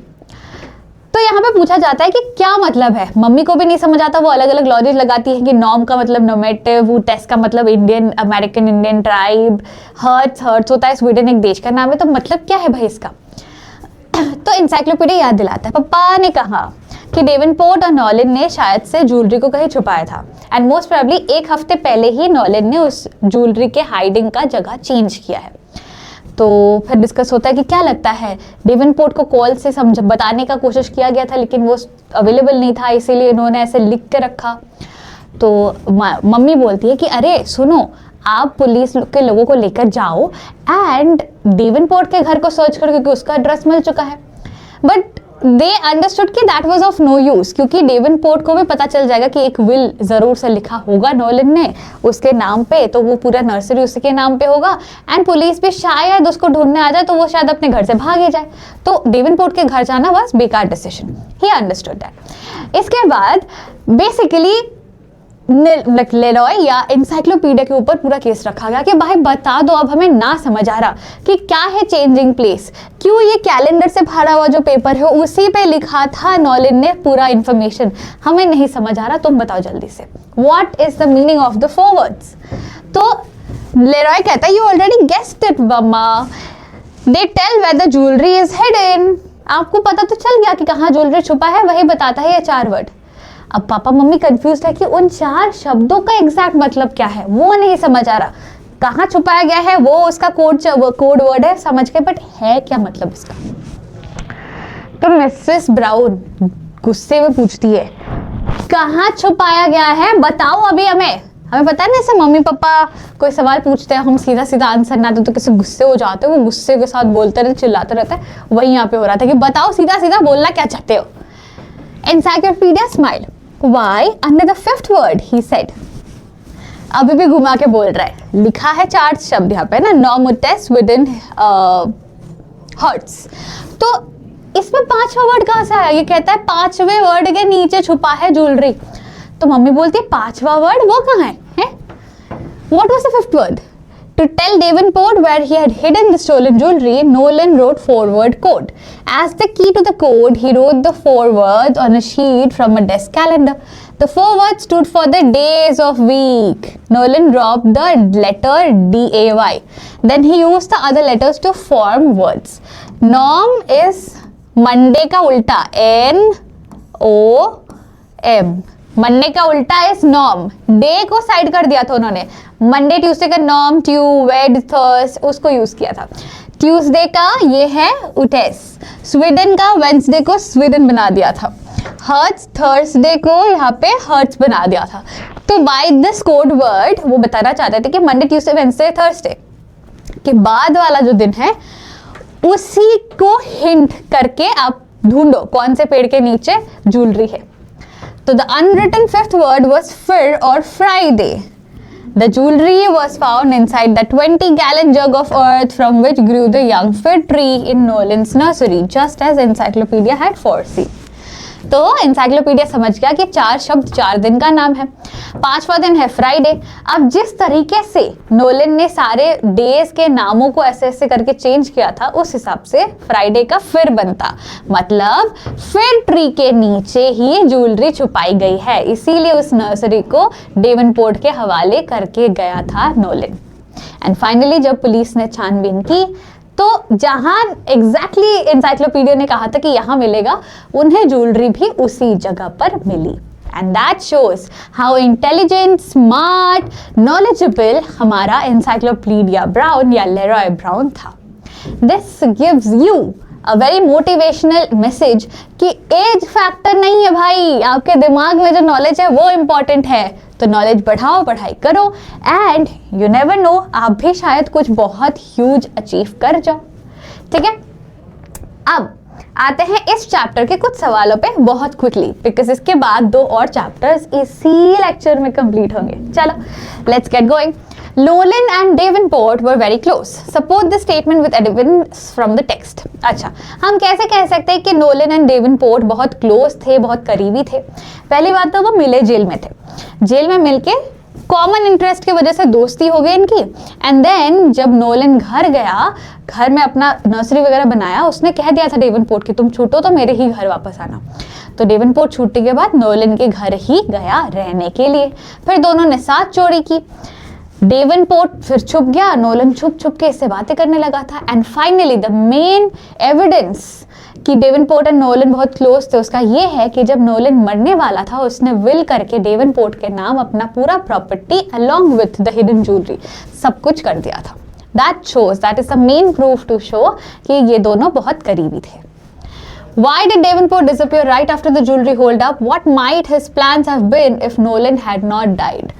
तो यहाँ पे पूछा जाता है कि क्या मतलब है। मम्मी को भी नहीं समझ आता, वो अलग अलग लॉजिक लगाती है कि नॉर्म का मतलब नोमेटिव, टेस्ट का मतलब इंडियन, अमेरिकन इंडियन ट्राइब, हर्ट्स होता है स्वीडन एक देश का नाम है, तो मतलब क्या है भाई इसका। तो इंसाइक्लोपीडिया याद दिलाता है, पापा ने कहा कि डेवनपोर्ट और नॉलिन ने शायद से ज्वेलरी को कहीं छुपाया था एंड मोस्ट प्रोबेबली 1 हफ्ते पहले ही नॉलिन ने उस ज्वेलरी के हाइडिंग का जगह चेंज किया है। तो फिर डिस्कस होता है कि क्या लगता है, डेवनपोर्ट को कॉल से बताने का कोशिश किया गया था लेकिन वो अवेलेबल नहीं था, इसीलिए इन्होंने ऐसे लिख के रखा। तो मम्मी बोलती है कि अरे सुनो, आप पुलिस के लोगों को लेकर जाओ एंड डेवनपोर्ट के घर को सर्च करो क्योंकि उसका एड्रेस मिल चुका है। बट दे अंडरस्टूड कि that was of no use, क्योंकि डेवनपोर्ट को भी पता चल जाएगा कि एक विल जरूर से लिखा होगा नॉलिन ने उसके नाम पे, तो वो पूरा नर्सरी उसके नाम पे होगा एंड पुलिस भी शायद उसको ढूंढने आ जाए तो वो शायद अपने घर से भागे जाए, तो डेवनपोर्ट के घर जाना वाज बेकार डिसीजन। He understood that. इसके बाद बेसिकली लेरॉय या इंसाइक्लोपीडिया के ऊपर पूरा केस रखा गया कि भाई बता दो, अब हमें ना समझ आ रहा कि क्या है चेंजिंग प्लेस, क्यों ये कैलेंडर से भरा हुआ जो पेपर है उसी पे लिखा था नॉलिन ने पूरा इंफॉर्मेशन, हमें नहीं समझ आ रहा, तुम बताओ जल्दी से, what is the meaning of the 4 words. तो लेरॉय कहता है you already guessed it mamma, they tell where the jewellery is hidden. आपको पता तो चल गया कि कहाँ ज्वेलरी छुपा है, वही बताता है ये 4 वर्ड। अब पापा मम्मी कंफ्यूज है कि उन 4 शब्दों का एग्जैक्ट मतलब क्या है, वो नहीं समझ आ रहा, कहाँ छुपाया गया है वो उसका कोड वर्ड है समझ के, बट है क्या मतलब इसका। तो मिसेस ब्राउन गुस्से में पूछती है कहाँ छुपाया गया है, बताओ अभी हमें पता है ना, ऐसे मम्मी पापा कोई सवाल पूछते हैं हम सीधा सीधा आंसर ना दो तो कैसे गुस्से हो जाते हो, वो गुस्से के साथ बोलते रहते चिल्लाते रहते हैं, वही यहाँ पे हो रहा था कि बताओ सीधा सीधा बोलना क्या चाहते हो। Encyclopedia smiled. Why, under the 5th word, he said. अभी भी घुमा के बोल रहा है, लिखा है 4 शब्द यहाँ पे ना, नॉर्मुटेस विदिन हर्ट्स। तो इसमें 5वां वर्ड कहाँ से आया, ये कहता है 5वें वर्ड के नीचे छुपा है ज्वेलरी। तो मम्मी बोलती है 5वां वर्ड वो कहाँ है? What was the 5th word? To tell Davenport where he had hidden the stolen jewelry, Nolan wrote forward quote. As the key to the code, he wrote the 4 words on a sheet from a desk calendar. The 4 words stood for the days of week. Nolan dropped the letter D-A-Y. Then he used the other letters to form words. Norm is Monday का उल्टा N-O-M. Monday का उल्टा is norm. Day को side कर दिया था उन्होंने. Monday Tuesday का नॉर्म, ट्यू, वेड, थर्स उसको यूज किया था. ट्यूसडे का ये है उटेस. स्वीडन का वेंसडे को स्वीडन बना दिया था. हर्ट्स थर्सडे को यहाँ पे हर्ट्स बना दिया था. तो बाय दिस कोड वर्ड वो बताना चाहते थे कि मंडे ट्यूसडे वेंसडे थर्सडे के बाद वाला जो दिन है उसी को हिंट करके आप ढूंढो कौन से पेड़ के नीचे ज्वेलरी है. So the unwritten 5th word was fir or Friday. The jewelry was found inside the 20-gallon jug of earth from which grew the young fir tree in Nolan's nursery, just as encyclopedia had foreseen. तो encyclopedia समझ गया कि 4 शब्द 4 दिन का नाम है. 5वां दिन है फ्राइडे. अब जिस तरीके से नोलन ने सारे डेज के नामों को ऐसे ऐसे करके चेंज किया था उस हिसाब से फ्राइडे का फिर बनता. मतलब फिर ट्री के नीचे ही ज्वेलरी छुपाई गई है. इसीलिए उस नर्सरी को डेवनपोर्ट के हवाले करके गया था नोलन. एंड फाइनली जब पुलिस ने छानबीन की तो जहां एग्जैक्टली एनसाइक्लोपीडिया ने कहा था कि यहां मिलेगा, उन्हें ज्वेलरी भी उसी जगह पर मिली. And that shows how intelligent, smart, knowledgeable हमारा एनसाइक्लोपीडिया ब्राउन या लेरॉय ब्राउन था. This gives you a very motivational message कि एज फैक्टर नहीं है भाई, आपके दिमाग में जो नॉलेज है वो इम्पॉर्टेंट है. तो नॉलेज बढ़ाओ, पढ़ाई करो एंड यू नेवर नो, आप भी शायद कुछ बहुत ह्यूज अचीव कर जाओ. ठीक है, अब आते हैं इस चैप्टर के कुछ सवालों पे बहुत क्विकली, बिकॉज इसके बाद 2 और चैप्टर्स इसी लेक्चर में कंप्लीट होंगे. चलो let's get going. Nolan and Davenport were very close. Support the statement with evidence from the text. अच्छा, हम कैसे कह सकते हैं कि नोलन एंड डेवनपोर्ट बहुत क्लोज थे, बहुत करीबी थे? पहली बात तो वो मिले जेल में थे. जेल में मिलके कॉमन इंटरेस्ट की वजह से दोस्ती हो गई इनकी. एंड देन जब नोलन घर गया, घर में अपना नर्सरी वगैरह बनाया, उसने कह दिया था डेवनपोर्ट कि तुम छूटो तो मेरे ही घर वापस आना. तो डेवनपोर्ट छूटने के बाद नोलन के घर ही गया रहने के लिए. फिर दोनों ने साथ चोरी की. डेवनपोर्ट फिर छुप गया, नोलन छुप छुप के इससे बातें करने लगा था. And finally the main evidence कि डेवनपोर्ट एंड नोलन बहुत क्लोज थे उसका ये है कि जब नोलन मरने वाला था उसने विल करके डेवनपोर्ट के नाम अपना पूरा property along with the hidden jewellery सब कुछ कर दिया था. That shows, that is the main proof to show कि ये दोनों बहुत करीबी थे. Why did Davenport disappear right after the jewelry hold up? What might his plans have been if Nolan had not died?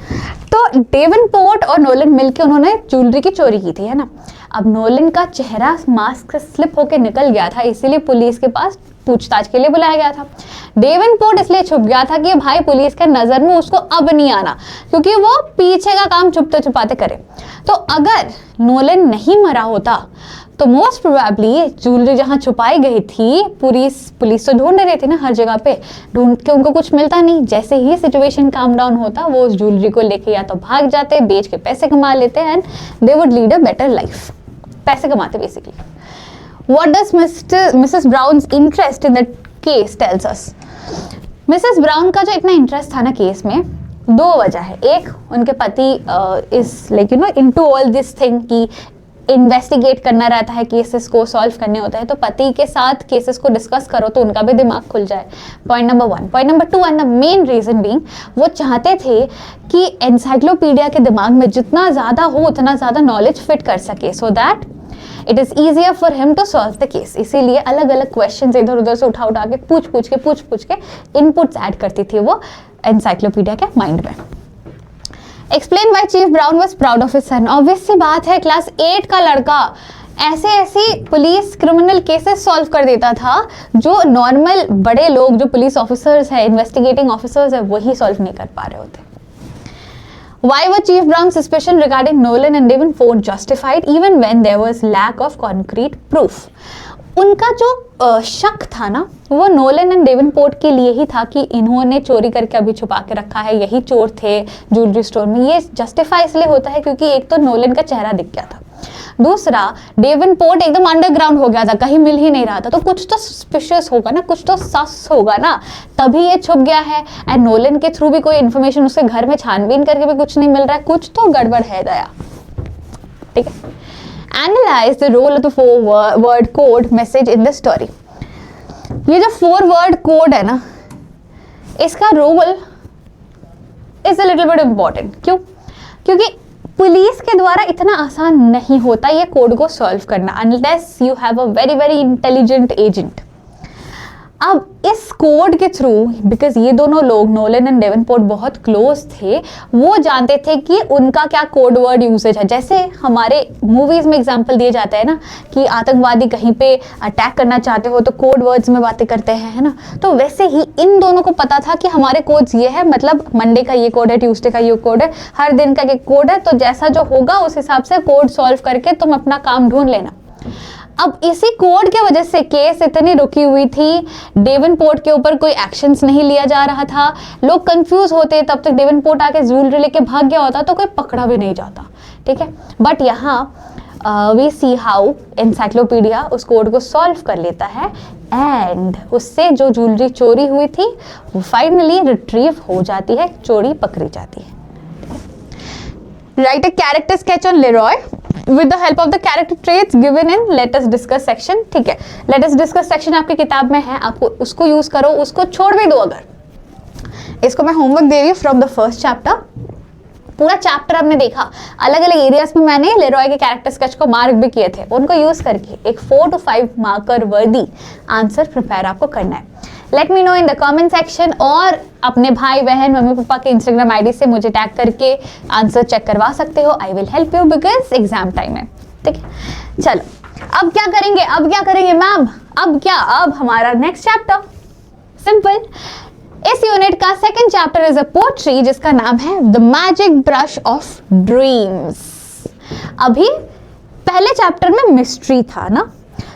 तो डेवनपोर्ट और Nolan मिलके उन्होंने ज्वेलरी की चोरी की थी, है ना. अब नोलन का चेहरा मास्क से स्लिप होके निकल गया था, इसीलिए पुलिस के पास पूछताछ के लिए बुलाया गया था. डेवनपोर्ट इसलिए छुप गया था कि भाई पुलिस के नजर में उसको अब नहीं आना, क्योंकि वो पीछे का काम छुपते छुपाते करे. तो अगर नोलन नहीं मरा होता तो मोस्ट प्रोबेबली ज्वेलरी जहाँ छुपाई गई थी, पुलिस तो ढूंढ रही थी ना हर जगह पे, ढूंढ के उनको कुछ मिलता नहीं. जैसे ही सिचुएशन काम डाउन होता वो उस ज्वेलरी को लेके या तो भाग जाते, बेच के पैसे कमा लेते and they would lead a better life. पैसे कमाते basically. What does Mrs Brown's interest in the case tell us? Mrs Brown का जो इतना इंटरेस्ट था ना केस में, 2 वजह है. एक, उनके पति is like you know into all this thing कि इन्वेस्टिगेट करना रहता है, केसेस को सॉल्व करने होता है, तो पति के साथ केसेस को डिस्कस करो तो उनका भी दिमाग खुल जाए. Point number 1. Point number 2 and the main reason being, वो चाहते थे कि एनसाइक्लोपीडिया के दिमाग में जितना ज़्यादा हो उतना ज़्यादा नॉलेज फिट कर सके, so that it is easier for him to solve the case. इसीलिए अलग अलग क्वेश्चन इधर उधर से उठा के पूछ के इनपुट्स ऐड करती थी वो एनसाइक्लोपीडिया के माइंड में. Explain why chief Brown was proud of his son. Obvious सी बात है, क्लास 8 का लड़का ऐसे पुलिस क्रिमिनल केसेस सॉल्व कर देता था जो नॉर्मल बड़े लोग जो पुलिस ऑफिसर्स है, इन्वेस्टिगेटिंग ऑफिसर्स है, वही सॉल्व नहीं कर पा रहे होते. Why were Chief Brown's suspicion regarding Nolan and Davenport justified even when there was lack of concrete proof? उनका जो शक था ना वो नोलन एंड डेवनपोर्ट के लिए ही था कि इन्होंने चोरी करके अभी छुपा के रखा है, यही चोर थे ज्वेलरी स्टोर में। ये जस्टिफाई इसलिए होता है क्योंकि एक तो नोलन का चेहरा दिख गया था, दूसरा डेवनपोर्ट एकदम अंडरग्राउंड हो गया था, कहीं मिल ही नहीं रहा था, तो कुछ तो सस्पिशियस होगा ना, कुछ तो सस होगा ना, तभी ये छुप गया है। एंड नोलन के थ्रू भी कोई इन्फॉर्मेशन उसके घर में छानबीन करके भी कुछ नहीं मिल रहा है, कुछ तो गड़बड़ है दया। ठीक है, analyse the role of the 4 word code message in the story. ये जो 4 वर्ड कोड है ना, इसका role is a little bit important. क्यों? क्योंकि पुलिस के द्वारा इतना आसान नहीं होता ये कोड को सॉल्व करना unless you have a very very intelligent agent. अब इस कोड के थ्रू, बिकॉज ये दोनों लोग नोलन एंड डेवनपोर्ट बहुत क्लोज थे, वो जानते थे कि उनका क्या कोड वर्ड यूसेज है। जैसे हमारे मूवीज में एग्जांपल दिए जाते हैं ना कि आतंकवादी कहीं पे अटैक करना चाहते हो तो कोड वर्ड्स में बातें करते हैं, है ना, तो वैसे ही इन दोनों को पता था कि हमारे कोड्स ये है, मतलब मंडे का ये कोड है, ट्यूसडे का ये कोड है, हर दिन का एक कोड है, तो जैसा जो होगा उस हिसाब से कोड सॉल्व करके तुम अपना काम ढूंढ लेना। अब इसी कोड के वजह से केस इतनी रुकी हुई थी, डेवनपोर्ट के ऊपर कोई एक्शंस नहीं लिया जा रहा था, लोग कंफ्यूज होते, तब तक डेवनपोर्ट आके ज्वेलरी लेके भाग गया होता तो कोई पकड़ा भी नहीं जाता। ठीक है, बट यहाँ वी सी हाउ एनसाइक्लोपीडिया उस कोड को सॉल्व कर लेता है एंड उससे जो ज्वेलरी चोरी हुई थी वो फाइनली रिट्रीव हो जाती है, चोरी पकड़ी जाती है। Right a character sketch on Leroy with the help of the character traits given in let us discuss section। ठीक है, let us discuss section आपकी किताब में है, आपको उसको यूज करो, उसको छोड़ भी दो। अगर इसको मैं होमवर्क दे रही हूँ फ्रॉम द फर्स्ट चैप्टर, पूरा चैप्टर हमने देखा, अलग अलग एरियाज में मैंने लेरॉय के कैरेक्टर स्केच को मार्क भी किए थे, उनको यूज करके एक 4 to 5 मार्कर वर्दी आंसर प्रिपेयर आपको करना है। Let me know in the comment section, और अपने भाई बहन मम्मी पापा के इंस्टाग्राम आईडी से मुझे टैग करके आंसर चेक करवा सकते हो। I will help you because exam time है। ठीक है, चलो अब क्या करेंगे, अब क्या करेंगे मैम, अब क्या, अब हमारा नेक्स्ट चैप्टर सिंपल। इस यूनिट का second chapter is a poetry जिसका नाम है the magic brush off dreams. अभी पहले चैप्टर में मिस्ट्री था ना,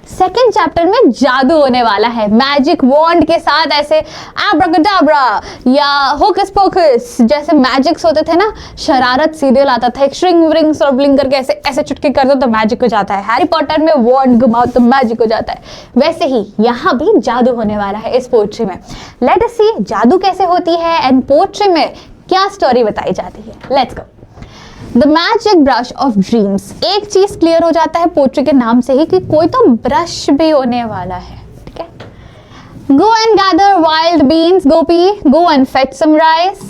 सेकेंड चैप्टर में जादू होने वाला है, मैजिक वॉन्ड के साथ ऐसे एब्राकडाब्रा या होकस पोकस जैसे मैजिक्स होते थे ना। शरारत सीरियल आता था, एक श्रिंग व्रिंग सर्वलिंग करके ऐसे ऐसे चुटकी कर दो तो मैजिक हो जाता है, हैरी पॉटर में वॉन्ड घुमाओ तो मैजिक हो जाता है, वैसे ही यहाँ भी जादू होने वाला है इस पोएट्री में। लेट अस सी जादू कैसे होती है एंड पोएट्री में क्या स्टोरी बताई जाती है। Let's go. The magic brush off dreams. एक चीज क्लियर हो जाता है पोएट्री के नाम से ही कि कोई तो ब्रश भी होने वाला है। ठीक है, go and gather wild beans Gopi, go and fetch some rice,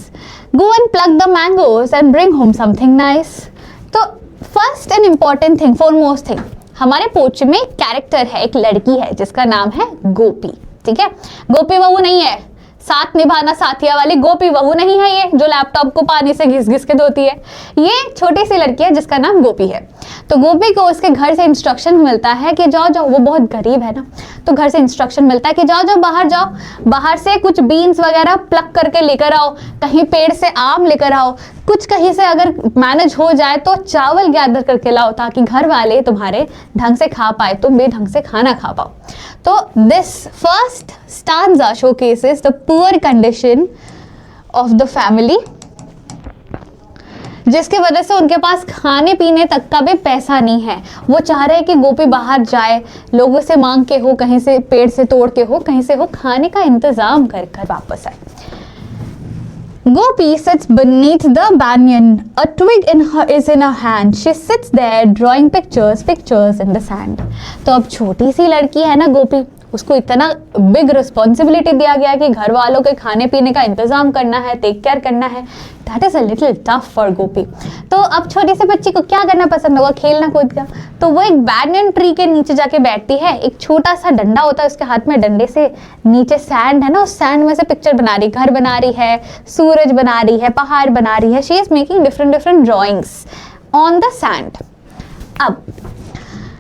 go and pluck the mangoes and bring home something nice. तो first and important thing, foremost thing, हमारे पोएट्री में एक कैरेक्टर है, एक लड़की है जिसका नाम है गोपी। ठीक है, गोपी बहू नहीं है, साथ निभाना साथिया वाली गोपी बहू नहीं है, ये जो लैपटॉप को पानी से घिस घिस के धोती है, ये छोटी सी लड़की है जिसका नाम गोपी है। तो गोपी को उसके घर से इंस्ट्रक्शन मिलता है कि जाओ जाओ, वो बहुत गरीब है ना, तो घर से इंस्ट्रक्शन मिलता है कि जाओ जाओ, बाहर से कुछ बीन्स वगैरह प्लक करके लेकर आओ, कहीं पेड़ से आम लेकर आओ, कुछ कहीं से अगर मैनेज हो जाए तो चावल गैदर करके लाओ ताकि घर वाले तुम्हारे ढंग से खा पाए, तुम भी ढंग से खाना खा पाओ। तो this first stanza showcases the poor condition of the family, जिसकी वजह से उनके पास खाने पीने तक का भी पैसा नहीं है। वो चाह रहे हैं कि गोपी बाहर जाए, लोगों से मांग के हो, कहीं से पेड़ से तोड़ के हो, कहीं से हो, खाने का इंतजाम कर कर वापस आए। Gopi sits beneath the banyan. A twig is in her hand. She sits there drawing pictures in the sand. तो अब छोटी सी लड़की है ना गोपी, उसको इतना बिग रिस्पॉन्सिबिलिटी दिया गया कि घर वालों के खाने पीने का इंतजाम करना है, टेक केयर करना है। That is a little tough for Gopi. तो अब छोटी सी बच्ची को क्या करना पसंद होगा, खेलना कूद का, तो वो एक बैनियन ट्री के नीचे जाके बैठती है, एक छोटा सा डंडा होता है उसके हाथ में, डंडे से नीचे सैंड है ना, उस सैंड में से पिक्चर बना रही, घर बना रही है, सूरज बना रही है, पहाड़ बना रही है। She is making different drawings on the sand. अब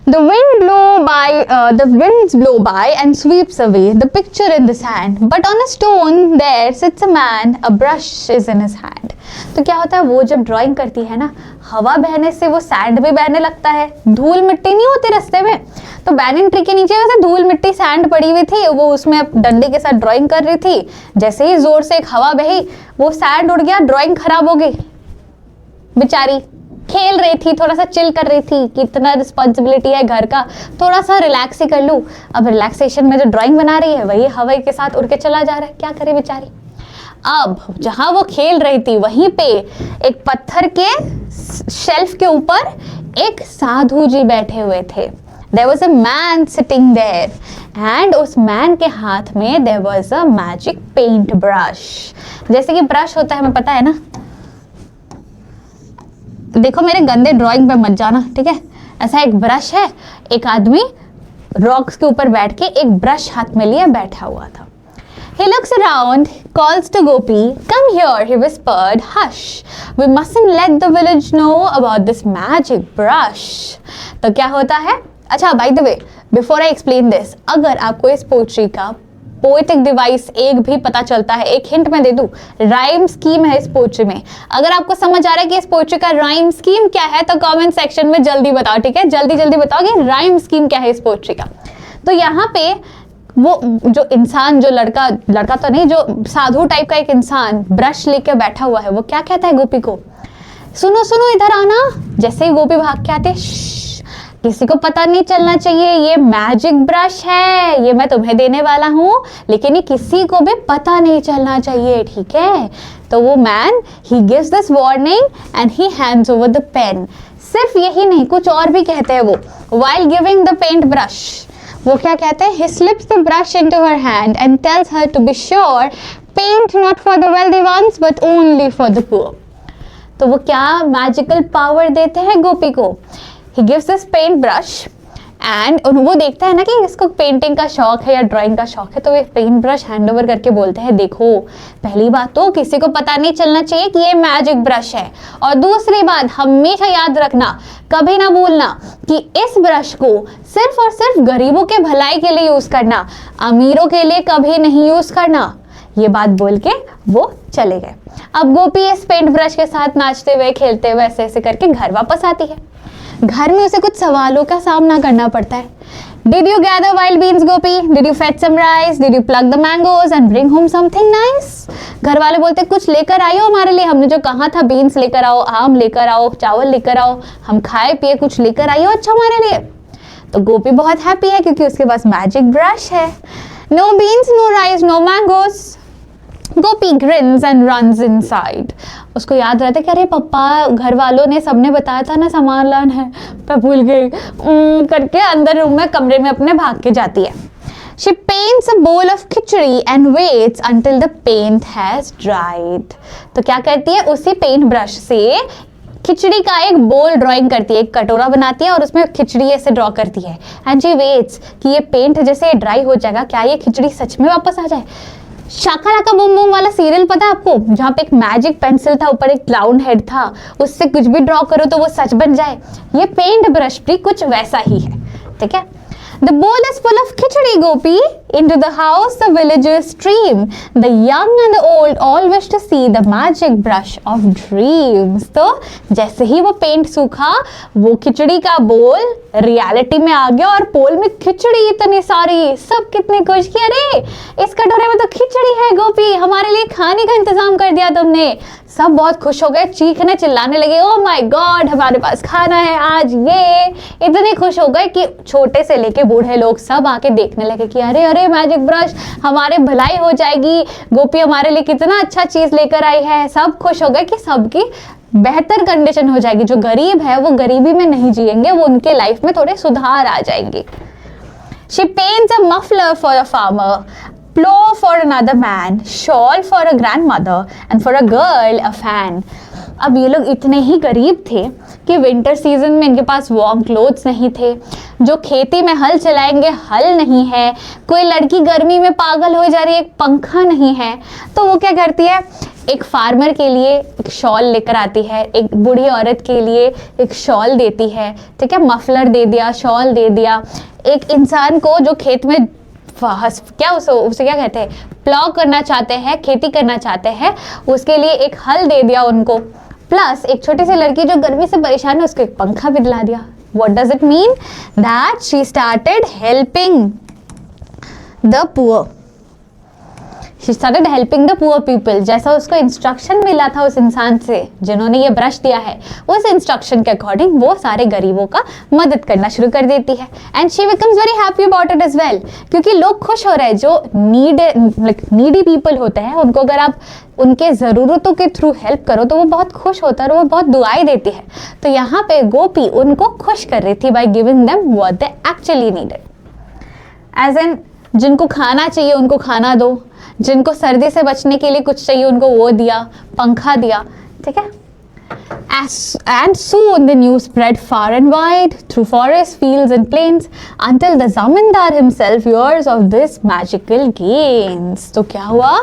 the winds blow by and sweeps away the picture in the sand, but on a stone there sits a man, a brush is in his hand. तो क्या होता है, वो जब drawing करती है ना, हवा बहने से वो सैंड भी बहने लगता है, धूल मिट्टी नहीं होती रास्ते में, तो बैनियन ट्री के नीचे वैसे धूल मिट्टी सैंड पड़ी हुई थी, वो उसमें डंडे के साथ ड्राइंग कर रही थी, जैसे ही जोर से एक हवा बही वो सैंड उड़ गया, ड्राइंग खराब हो गई। बेचारी खेल रही थी, थोड़ा सा चिल कर रही थी, कितना रिस्पॉन्सिबिलिटी है घर का, थोड़ा सा रिलैक्स ही कर लूँ। अब रिलैक्सेशन में जो ड्राइंग बना रही है वही हवा के साथ उड़ के चला जा रहा है, क्या करे बेचारी। अब जहां वो खेल रही थी वहीं पे एक पत्थर के शेल्फ के ऊपर एक साधु जी बैठे हुए थे। There was a man sitting there and उस मैन के हाथ में there was a magic paint brush। जैसे कि ब्रश होता है, हमें पता है ना, देखो मेरे गंदे ड्राइंग पे मत जाना, ठीक है। ऐसा एक ब्रश है, एक आदमी रॉक्स के ऊपर बैठ के एक ब्रश हाथ में लिए बैठा हुआ था। He looks around, calls to Gopi, "Come here," he whispered. "Hush, we mustn't let the village know about this magic brush." तो क्या होता है, अच्छा by the way before I explain this, अगर आपको इस पोएट्री का पोएटिक डिवाइस एक भी पता चलता है, एक हिंट मैं दे दूं, राइम स्कीम है इस पोएट्री में। अगर आपको समझ आ रहा है कि इस पोएट्री का राइम स्कीम क्या है तो कमेंट सेक्शन में जल्दी बताओ, ठीक है, जल्दी जल्दी बताओ कि राइम स्कीम क्या है इस पोएट्री का। तो यहाँ पे वो जो इंसान, जो लड़का तो नहीं, जो साधु टाइप का एक इंसान ब्रश लेके बैठा हुआ है, वो क्या कहता है गोपी को, सुनो सुनो इधर आना। जैसे ही गोपी भाग के आते, किसी को पता नहीं चलना चाहिए, ये मैजिक ब्रश है, ये मैं तुम्हें देने वाला हूँ, लेकिन ये किसी को भी पता नहीं चलना चाहिए, ठीक है। तो वो man he gives this warning and he hands over the pen. सिर्फ यही नहीं, कुछ और भी कहते हैं वो। While giving the paint brush, वो क्या कहते हैं, he slips the brush into her hand and tells her to be sure paint not for the wealthy ones but only for the poor। तो वो क्या मैजिकल पावर देते हैं गोपी को। He gives this paint brush and वो देखता है ना कि इसको पेंटिंग का शौक है या ड्राइंग का शौक है, तो ये पेंट ब्रश हैंड ओवर करके बोलते हैं, देखो पहली बात तो किसी को पता नहीं चलना चाहिए कि ये मैजिक ब्रश है, और दूसरी बात हमेशा याद रखना, कभी ना भूलना कि इस ब्रश को सिर्फ और सिर्फ गरीबों के भलाई के लिए यूज करना, अमीरों के लिए कभी नहीं यूज करना। ये बात बोल के वो चले गए। अब गोपी इस पेंट ब्रश के साथ नाचते हुए खेलते हुए ऐसे ऐसे करके घर वापस आती है। घर में उसे कुछ सवालों का सामना करना पड़ता है। Did you gather wild beans, Gopi? Did you fetch some rice? Did you pluck the mangoes and bring home something nice? घर वाले बोलते कुछ लेकर आई हो हमारे लिए, हमने जो कहा था बीन्स लेकर आओ, आम लेकर आओ, चावल लेकर आओ, हम खाए पिए कुछ लेकर आई हो अच्छा हमारे लिए। तो गोपी बहुत हैप्पी है क्योंकि उसके पास मैजिक ब्रश है। No beans, no rice, no mangoes. Gopi grins and runs inside। उसको याद रहता है कि अरे पापा घर वालों ने सबने बताया था ना सामान लाना है, मैं भूल गई करके अंदर रूम में कमरे में अपने भाग के जाती है। She paints a bowl of khichdi and waits until the paint has dried। तो क्या करती है, उसी पेंट ब्रश से खिचड़ी का एक बोल ड्राइंग करती है, एक कटोरा बनाती है और उसमें खिचड़ी ऐसे ड्रॉ करती है। एंड शी वेट्स कि ये पेंट जैसे ड्राई हो जाएगा, क्या ये खिचड़ी सच में वापस आ जाए। शाका लाका बूम बूम वाला सीरियल पता है आपको, जहाँ पे एक मैजिक पेंसिल था, ऊपर एक क्लाउन हेड था, उससे कुछ भी ड्रॉ करो तो वो सच बन जाए। ये पेंट ब्रश भी कुछ वैसा ही है, ठीक है। The bowl is full of khichdi, Gopi. Into the house the villagers stream. The young and the old all wish to see the magic brush of dreams। तो जैसे ही वो पेंट सूखा, वो खिचड़ी का बोल रियलिटी में आ गया और बोल में खिचड़ी इतनी सारी, सब कितने खुश कि अरे इस कटोरे में तो खिचड़ी है गोपी, हमारे लिए खाने का इंतजाम कर दिया तुमने। सब बहुत खुश हो गए, चीखने चिल्लाने लगे, ओ माय गॉड हमारे पास खाना है आज। ये इतने खुश हो गए कि छोटे से लेके बूढ़े लोग सब आके देखने लगे कि अरे अरे मैजिक ब्रश, हमारे भलाई हो जाएगी, गोपी हमारे लिए कितना अच्छा चीज लेकर आई है। सब खुश हो गए कि सबकी बेहतर कंडीशन हो जाएगी, जो गरीब है वो गरीबी में नहीं जिएंगे, वो उनके लाइफ में थोड़े सुधार आ जाएंगे। She paints a muffler for a farmer, plow for another man, shawl for a grandmother and for a girl a fan। अब ये लोग इतने ही गरीब थे कि विंटर सीजन में इनके पास वार्म क्लोथ्स नहीं थे, जो खेती में हल चलाएंगे हल नहीं है, कोई लड़की गर्मी में पागल हो जा रही है, एक पंखा नहीं है। तो वो क्या करती है, एक फार्मर के लिए एक शॉल लेकर आती है, एक बूढ़ी औरत के लिए एक शॉल देती है, ठीक है, मफलर दे दिया, शॉल दे दिया। एक इंसान को जो खेत में क्या उसे क्या कहते हैं, प्लॉ करना चाहते हैं, खेती करना चाहते हैं, उसके लिए एक हल दे दिया उनको, प्लस एक छोटी सी लड़की जो गर्मी से परेशान है उसको एक पंखा भी दिला दिया. What does it mean? That she started helping the poor. She started helping the poor people. जैसा उसको इंस्ट्रक्शन मिला था उस इंसान से जिन्होंने ये ब्रश दिया है, उस इंस्ट्रक्शन के अकॉर्डिंग वो सारे गरीबों का मदद करना शुरू कर देती है. And she becomes very happy about it as well, क्योंकि लोग खुश हो रहे हैं. जो नीडी पीपल होते हैं उनको अगर आप उनके ज़रूरतों के थ्रू हेल्प करो तो वो बहुत खुश होता है और वो बहुत दुआएं देती है. तो यहाँ पे गोपी उनको खुश कर रही थी by giving them what they actually needed. As in जिनको खाना चाहिए उनको खाना दो, जिनको सर्दी से बचने के लिए कुछ चाहिए उनको वो दिया, पंखा दिया. ठीक है. And soon the news spread far and wide through forests, fields and plains until the zamindar himself hears of this magical gains. तो क्या हुआ,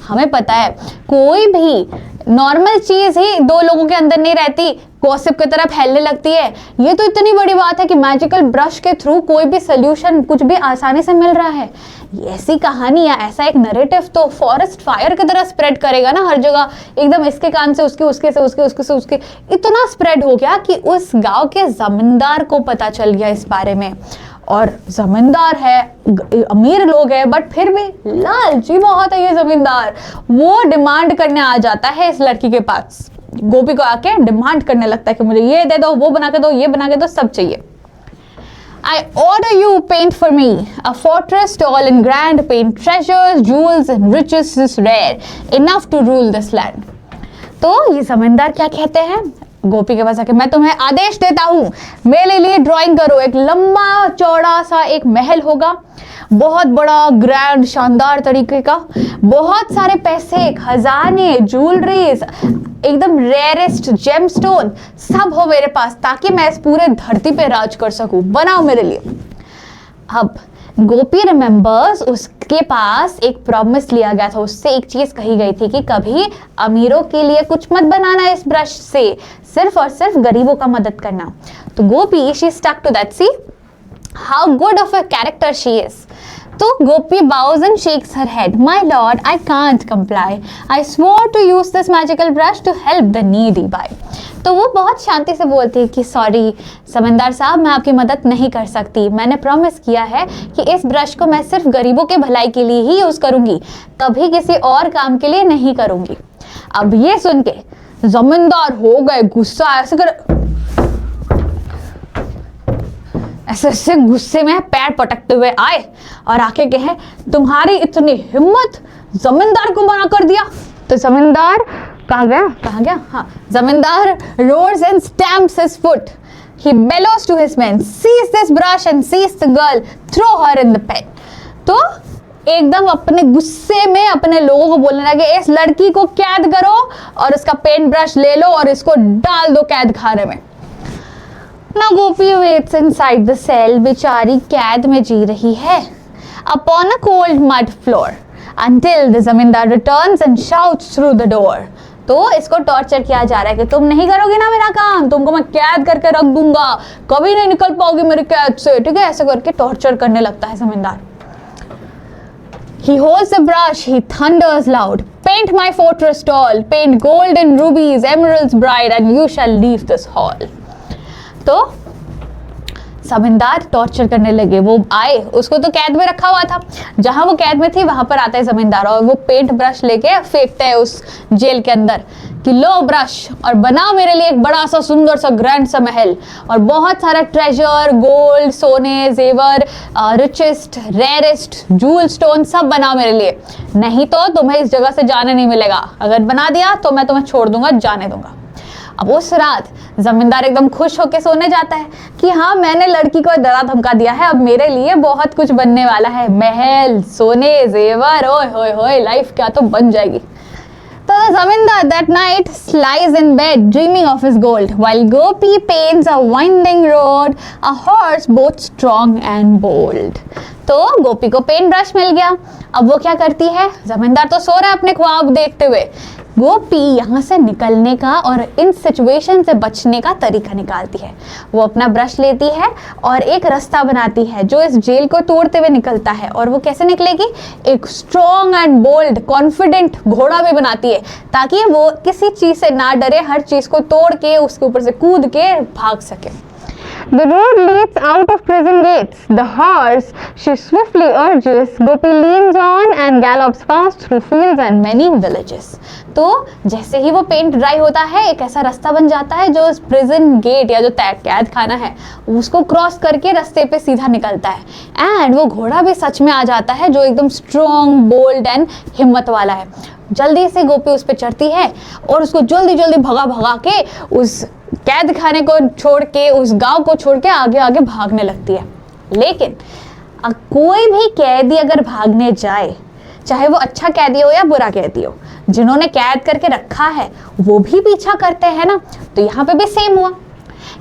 हमें पता है कोई भी नॉर्मल चीज ही दो लोगों के अंदर नहीं रहती, गॉसिप की तरफ फैलने लगती है. ये तो इतनी बड़ी बात है कि मैजिकल ब्रश के थ्रू कोई भी सोल्यूशन कुछ भी आसानी से मिल रहा है. ऐसी कहानी या ऐसा एक नरेटिव तो फॉरेस्ट फायर की तरह स्प्रेड करेगा ना हर जगह, एकदम इसके कान से उसके, उसके से उसके, उसके से उसके, इतना स्प्रेड हो गया कि उस गांव के जमींदार को पता चल गया इस बारे में. और जमींदार है, अमीर लोग हैं, बट फिर भी लालची बहुत है ये जमींदार. वो डिमांड करने आ जाता है इस लड़की के पास, गोपी को आके डिमांड करने लगता है कि मुझे ये दे दो, वो बना के दो, ये बना के दो, सब चाहिए. I order you paint for me a fortress tall and grand, paint treasures, jewels and riches is rare enough to rule this land. तो ये जमींदार क्या कहते हैं गोपी के पास आके, मैं तुम्हें आदेश देता हूँ मेरे लिए ड्राइंग करो. एक लंबा चौड़ा सा एक महल होगा, बहुत बड़ा, ग्रैंड, शानदार तरीके का, बहुत सारे पैसे, खजाने, ज्वेलरीज, एकदम रेयरेस्ट जेमस्टोन सब हो मेरे पास, ताकि मैं इस पूरे धरती पे राज कर सकूं. बनाओ मेरे लिए. अब गोपी रिमेंबर्स उसके पास एक प्रॉमिस लिया गया था, उससे एक चीज कही गई थी कि कभी अमीरों के लिए कुछ मत बनाना इस ब्रश से, सिर्फ और सिर्फ गरीबों का मदद करना. तो Gopi she stuck to that. See how good of a character she is. तो Gopi bows and shakes her head. My lord, I can't comply. I swore to use this magical brush to help the needy by. तो वो बहुत शांति से बोलती है कि sorry जमींदार साहब, मैं आपकी मदद नहीं कर सकती. मैंने प्रॉमिस किया है कि इस ब्रश को मैं सिर्फ गरीबों के भलाई के लिए ही यूज करूंगी, कभी किसी और काम के लिए नहीं करूंगी. अब ये सुन के जमींदार हो गए गुस्सा, ऐसे गुस्से में पैर पटकते हुए आए और आके कहे, तुम्हारी इतनी हिम्मत, जमींदार को मना कर दिया. तो जमींदार कहाँ गया? हाँ, जमींदार roars and stamps his foot. He bellows to his men, seize this brush and seize the girl, throw her in the pen. तो एकदम अपने गुस्से में अपने लोगों को बोलने लगे, इस लड़की को कैद करो और उसका पेंट ब्रश ले लो और इसको डाल दो कैद खाने में. Now Gopi waits inside the cell. बेचारी कैद में जी रही है upon a cold mud floor until the जमींदार returns and shouts through the door. तो इसको टॉर्चर किया जा रहा है कि तुम नहीं करोगे ना मेरा काम, तुमको मैं कैद करके रख दूंगा, कभी नहीं निकल पाओगे मेरे कैद से. ठीक है, ऐसे करके टॉर्चर करने लगता है जमींदार. He holds the brush, he thunders loud, paint my fortress tall, paint gold and rubies, emeralds bright, and you shall leave this hall. तो जमींदार टॉर्चर करने लगे. वो आए, उसको तो कैद में रखा हुआ था, जहां वो कैद में थी वहां पर आता है जमींदार और वो पेंट ब्रश लेके फेंकता है उस जेल के अंदर कि लो ब्रश और बनाओ मेरे लिए एक बड़ा सा सुंदर सा ग्रैंड सा महल और बहुत सारा ट्रेजर, गोल्ड, सोने, जेवर, रिचेस्ट, रेयरेस्ट, जूल स्टोन सब बनाओ मेरे लिए, नहीं तो तुम्हें इस जगह से जाने नहीं मिलेगा. अगर बना दिया तो मैं तुम्हें छोड़ दूंगा, जाने दूंगा. अब उस रात जमींदार एकदम खुश होकर सोने जाता है कि हाँ, मैंने लड़की को डरा धमका दिया है, अब मेरे लिए बहुत कुछ बनने वाला है, महल, सोने, जेवर, ओए होए होए, लाइफ क्या तो बन जाएगी. तो the zamindar that night lies in bed dreaming of his gold while Gopi paints a winding road, a horse both strong and bold. तो गोपी को पेंट ब्रश मिल गया. अब वो क्या करती है, जमींदार तो सो रहा है अपने ख्वाब देखते हुए गोपी यहाँ से निकलने का और इन सिचुएशन से बचने का तरीका निकालती है। वो अपना ब्रश लेती है और एक रास्ता बनाती है जो इस जेल को तोड़ते हुए निकलता है। और वो कैसे निकलेगी? एक स्ट्रॉन्ग एंड बोल्ड कॉन्फिडेंट घोड़ा भी बनाती है ताकि वो किसी चीज़ से ना डरे, हर चीज़ को तोड़ के उसके ऊपर से कूद के भाग सके। The road leads out of prison gates. The horse she swiftly urges. Gopi leans on and gallops fast through fields and many villages. तो जैसे ही वो पेंट ड्राई होता है, एक ऐसा रास्ता बन जाता है जो उस प्रिजन गेट या जो कैद खाना है उसको क्रॉस करके रास्ते पे सीधा निकलता है। एंड वो घोड़ा भी सच में आ जाता है जो एकदम स्ट्रॉन्ग, बोल्ड एंड हिम्मत वाला है। जल्दी से गोपी उस पर चढ़ती है और उसको जल्दी जल्दी भगा भगा के उस कैद खाने को छोड़ के, उस गांव को छोड़ के आगे आगे भागने लगती है। लेकिन कोई भी कैदी अगर भागने जाए, चाहे वो अच्छा कैदी हो या बुरा कैदी हो, जिन्होंने कैद करके रखा है वो भी पीछा करते हैं ना। तो यहाँ पे भी सेम हुआ।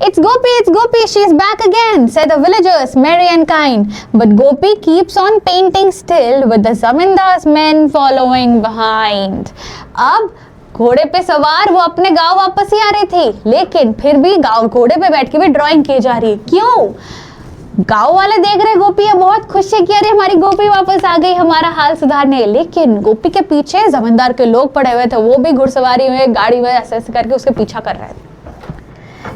It's Gopi, she's back again, said the villagers, merry and kind. But Gopi keeps on painting still with the Zamindar's men following behind. अब घोड़े पे सवार वो अपने गांव वापस ही आ रही थी, लेकिन फिर भी गांव घोड़े पे बैठ के भी ड्राइंग की जा रही है। क्यों? गांव वाले देख रहे गोपी है, बहुत खुश है कि अरे हमारी गोपी वापस आ गई हमारा हाल सुधारने। लेकिन गोपी के पीछे जमींदार के लोग पड़े हुए थे, वो भी घुड़सवारी में गाड़ी में ऐसे ऐसे करके उसके पीछा कर रहे थे।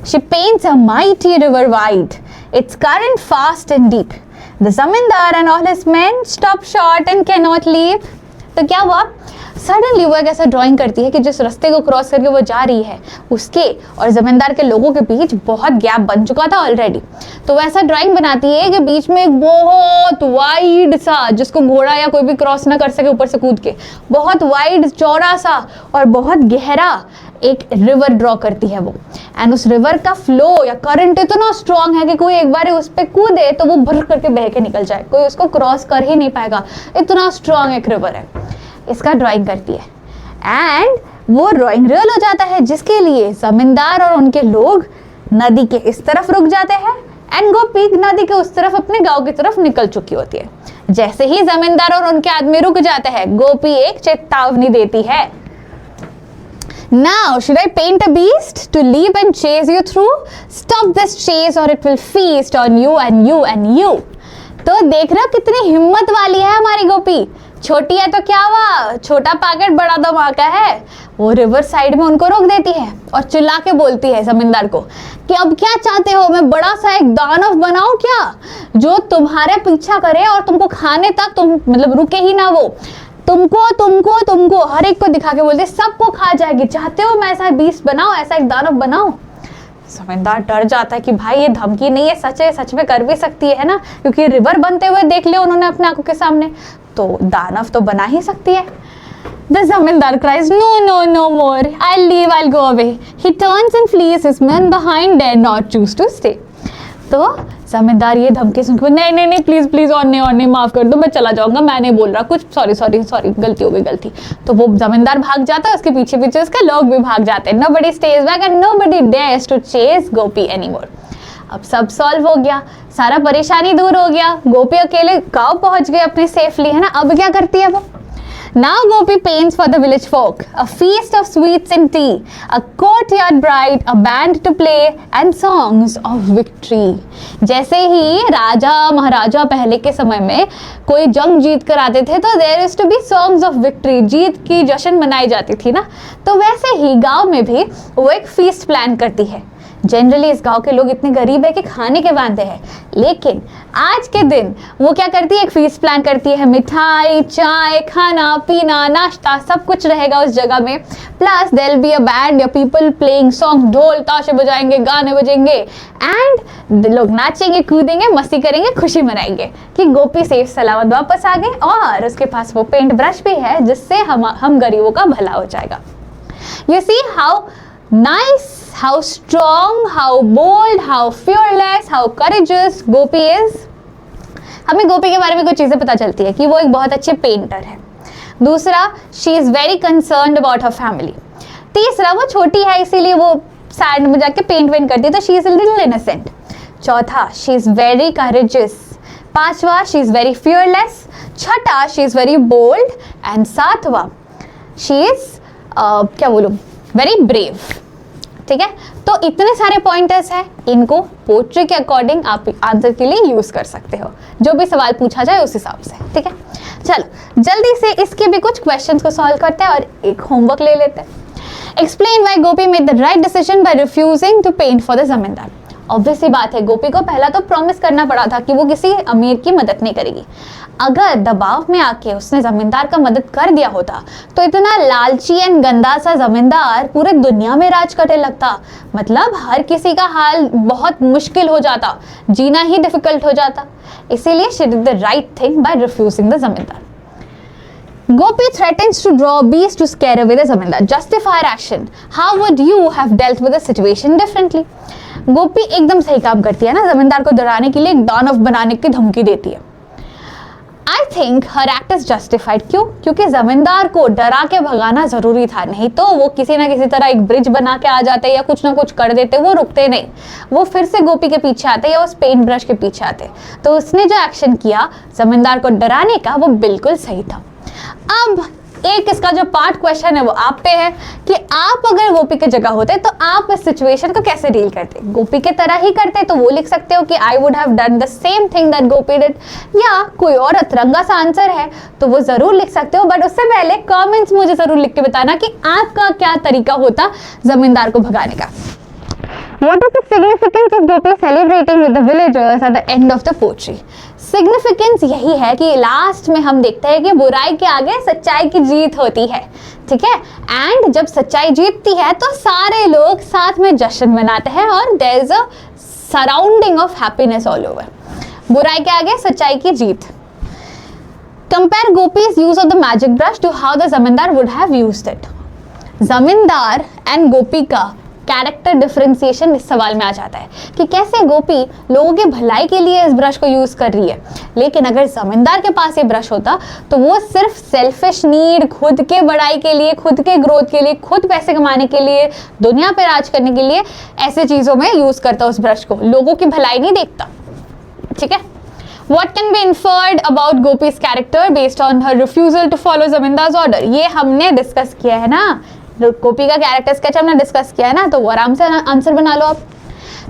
She paints a mighty river wide, its current fast and deep. The zamindar and all his men stop short and cannot leave. तो क्या हुआ? सडनली वो एक ऐसा ड्राइंग करती है कि जिस रास्ते को क्रॉस करके वो जा रही है उसके और जमींदार के लोगों के बीच बहुत गैप बन चुका था ऑलरेडी। तो वो ऐसा ड्राइंग बनाती है कि बीच में एक बहुत वाइड सा, जिसको घोड़ा या कोई भी क्रॉस ना कर सके ऊपर से कूद के, बहुत वाइड, चौड़ा सा और बहुत गहरा एक रिवर ड्रॉ करती है वो। एंड उस रिवर का फ्लो या करंट इतना स्ट्रॉन्ग है कि कोई एक बार उस पर कूदे तो वो भर करके बह के निकल जाए, कोई उसको क्रॉस कर ही नहीं पाएगा, इतना स्ट्रॉन्ग एक रिवर है। इसका ड्राइंग करती है एंड वो ड्राइंग रियल हो जाता है, जिसके लिए जमींदार और उनके लोग नदी के इस तरफ रुक जाते हैं एंड गोपी नदी के उस तरफ अपने गांव की तरफ निकल चुकी होती है। जैसे ही जमींदार और उनके आदमी रुक जाते हैं, गोपी एक चेतावनी देती है। Now, should I paint a beast to leap and chase you through? Stop this chase or it will feast on you and you and you. तो देख रहे हो कितनी हिम्मत वाली है हमारी गोपी। छोटी है तो क्या हुआ, छोटा पैकेट बड़ा धमाका है। वो रिवर साइड में उनको रोक देती है और चिल्ला के बोलती है जमींदार को कि अब क्या चाहते हो, मैं बड़ा सा एक दानव बनाऊं क्या, जो तुम्हारे पीछा करे और तुमको खाने तक तुम मतलब रुके ही ना, वो तुमको हर एक को दिखा के बोलते सबको खा जाएगी। चाहते हो मैं ऐसा बीस्ट बनाऊं, ऐसा एक दानव बनाऊं? जमींदार डर जाता है कि भाई ये धमकी नहीं है, सच में कर भी सकती है ना, क्योंकि रिवर बनते हुए देख लिया उन्होंने अपने आंखों के सामने, तो दानव तो बना ही सकती है। The zamindar cries, no more. I'll leave, I'll go away. He turns and flees. His men behind dare not choose to stay. तो जमींदार ये धमकी सुनकर नहीं प्लीज और नहीं माफ कर दो, मैं चला जाऊंगा, मैं नहीं बोल रहा कुछ, सॉरी गलती हो गई। तो वो जमींदार भाग जाता है, उसके पीछे उसके लोग भी भाग जाते हैं। Nobody stays back and nobody dares to chase Gopi anymore. अब सब सॉल्व हो गया, सारा परेशानी दूर हो गया, गोपी अकेले गांव पहुंच गए अपने सेफली, है ना। अब क्या करती है वो? Now Gopi paints for the village folk a feast of sweets and tea, a courtyard bride, a band to play and songs of victory. जैसे ही राजा महाराजा पहले के समय में कोई जंग जीत कर आते थे तो there used to be songs of victory, जीत की जश्न मनाई जाती थी ना। तो वैसे ही गांव में भी वो एक फीस्ट प्लान करती है। जनरली इस गांव के लोग इतने गरीब है कि खाने के वांदे हैं, लेकिन आज के दिन वो क्या करती है, एक फीस्ट प्लान करती है। मिठाई, चाय, खाना पीना, नाश्ता सब कुछ रहेगा उस जगह में। Plus there will be a band या पीपल प्लेइंग सॉन्ग, ढोल ताशे बजाएंगे, गाने बजेंगे एंड लोग नाचेंगे, कूदेंगे, मस्ती करेंगे, खुशी मनाएंगे कि गोपी सेफ सलामत वापस आ गई और उसके पास वो पेंट ब्रश भी है जिससे हम गरीबों का भला हो जाएगा। You see how nice, how strong, how bold, how fearless, how courageous Gopi is. हमें गोपी के बारे में कुछ चीज़ें पता चलती है कि वो एक बहुत अच्छे पेंटर है। दूसरा, she is very concerned about her family. तीसरा, वो छोटी है इसीलिए वो सैंड में जाके पेंट करती है, तो she is a little innocent. चौथा, she is very courageous. पांचवा, she is very fearless. छठा, she is very bold. and सातवा, she is क्या बोलूँ, वेरी ब्रेव। ठीक है, तो इतने सारे पॉइंटर्स हैं, इनको पोएट्री के अकॉर्डिंग आप आंसर के लिए यूज कर सकते हो, जो भी सवाल पूछा जाए उस हिसाब से। ठीक है, चलो जल्दी से इसके भी कुछ क्वेश्चंस को सॉल्व करते हैं और एक होमवर्क ले लेते हैं। Explain why Gopi made the right decision by refusing to paint for the zamindar. Obvious सी बात है, गोपी को पहला तो प्रॉमिस करना पड़ा था कि वो किसी अमीर की मदद नहीं करेगी। अगर दबाव में आके उसने जमींदार का मदद कर दिया होता तो इतना लालची एंड गंदा सा जमींदार पूरे दुनिया में राज करने लगता। मतलब हर किसी का हाल बहुत मुश्किल हो जाता, जीना ही डिफिकल्ट हो जाता। इसीलिए she did the right thing by refusing the zamindar. Gopi threatens to draw bees to scare away the zamindar. Justify her action. How would you have dealt with the situation differently? गोपी एकदम सही काम करती है ना, जमींदार को डराने के लिए एक दानव बनाने की धमकी देती है। I think her act is justified. क्यों? क्योंकि जमींदार को डरा के भगाना जरूरी था, नहीं तो वो किसी ना किसी तरह एक ब्रिज बना के आ जाते या कुछ ना कुछ कर देते। वो रुकते नहीं, वो फिर से गोपी के पीछे आते या उस पेंट ब्रश के पीछे आते। तो उसने जो एक्शन किया जमींदार को डराने का, वो बिल्कुल सही था। अब एक इसका जो पार्ट क्वेश्चन है वो आप पे है कि आप अगर गोपी की जगह होते तो आप इस सिचुएशन को कैसे डील करते। गोपी के तरह ही करते तो वो लिख सकते हो कि I would have done the same thing that Gopi did, या कोई और अतरंगा सा आंसर है तो वो जरूर लिख सकते हो। बट उससे पहले कमेंट्स मुझे जरूर लिख के बताना कि आपका क्या तरीका होता जमींदार को भगाने का। What is the significance of Gopi celebrating with the villagers at the end of the poetry? Significance यही है कि लास्ट में हम देखते हैं कि बुराई के आगे सच्चाई की जीत होती है। ठीक है, एंड जब सच्चाई जीतती है तो सारे लोग साथ में जश्न मनाते हैं और there is a surrounding of happiness all over. बुराई के आगे सच्चाई की जीत। Compare Gopi's use of the magic brush to how the zamindar would have used it. Zamindar and Gopi का कैरेक्टर डिफरेंशिएशन इस सवाल में आ जाता है कि कैसे गोपी लोगों के भलाई के लिए इस ब्रश को यूज कर रही है, लेकिन अगर जमींदार के पास ये ब्रश होता तो वो सिर्फ सेल्फिश नीड, खुद के बड़ाई के लिए, खुद के ग्रोथ के लिए, खुद पैसे कमाने के लिए, दुनिया पे राज करने के लिए ऐसे चीजों में यूज करता उस ब्रश को, लोगों की भलाई नहीं देखता। ठीक है, What can be inferred about Gopi's character based on her refusal to follow zamindars order? ये हमने डिस्कस किया है ना, गोपी का कैरेक्टर स्केच हमने डिस्कस किया है ना, तो वो आराम से आंसर बना लो आप।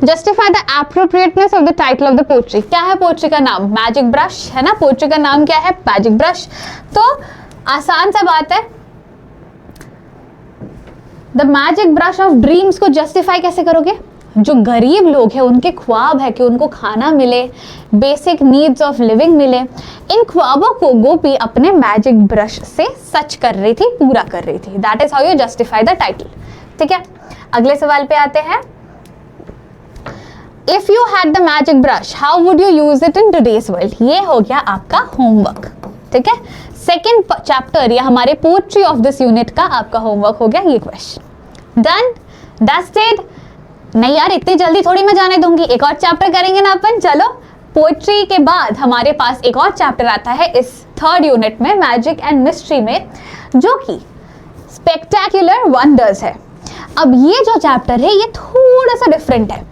Justify the appropriateness of the title of the poetry. क्या है पोएट्री का नाम? मैजिक ब्रश है ना, पोएट्री का नाम क्या है? Magic brush. तो आसान सा बात है, the magic brush off dreams को जस्टिफाई कैसे करोगे? जो गरीब लोग हैं उनके ख्वाब है कि उनको खाना मिले, बेसिक नीड्स ऑफ लिविंग मिले, इन ख्वाबों को गोपी अपने मैजिक ब्रश से सच कर रही थी, पूरा कर रही थी। That is how you justify the title. ठीक है, अगले सवाल पे आते हैं। If you had the magic brush how would you use it in today's world? ये हो गया आपका होमवर्क। ठीक है, सेकेंड चैप्टर या हमारे पोएट्री ऑफ दिस यूनिट का आपका होमवर्क हो गया ये क्वेश्चन। Done, dusted? नहीं यार, इतनी जल्दी थोड़ी मैं जाने दूंगी, एक और चैप्टर करेंगे ना अपन। चलो, पोएट्री के बाद हमारे पास एक और चैप्टर आता है इस थर्ड यूनिट में, मैजिक एंड मिस्ट्री में, जो कि स्पेक्टेक्युलर वंडर्स है। अब ये जो चैप्टर है ये थोड़ा सा डिफरेंट है,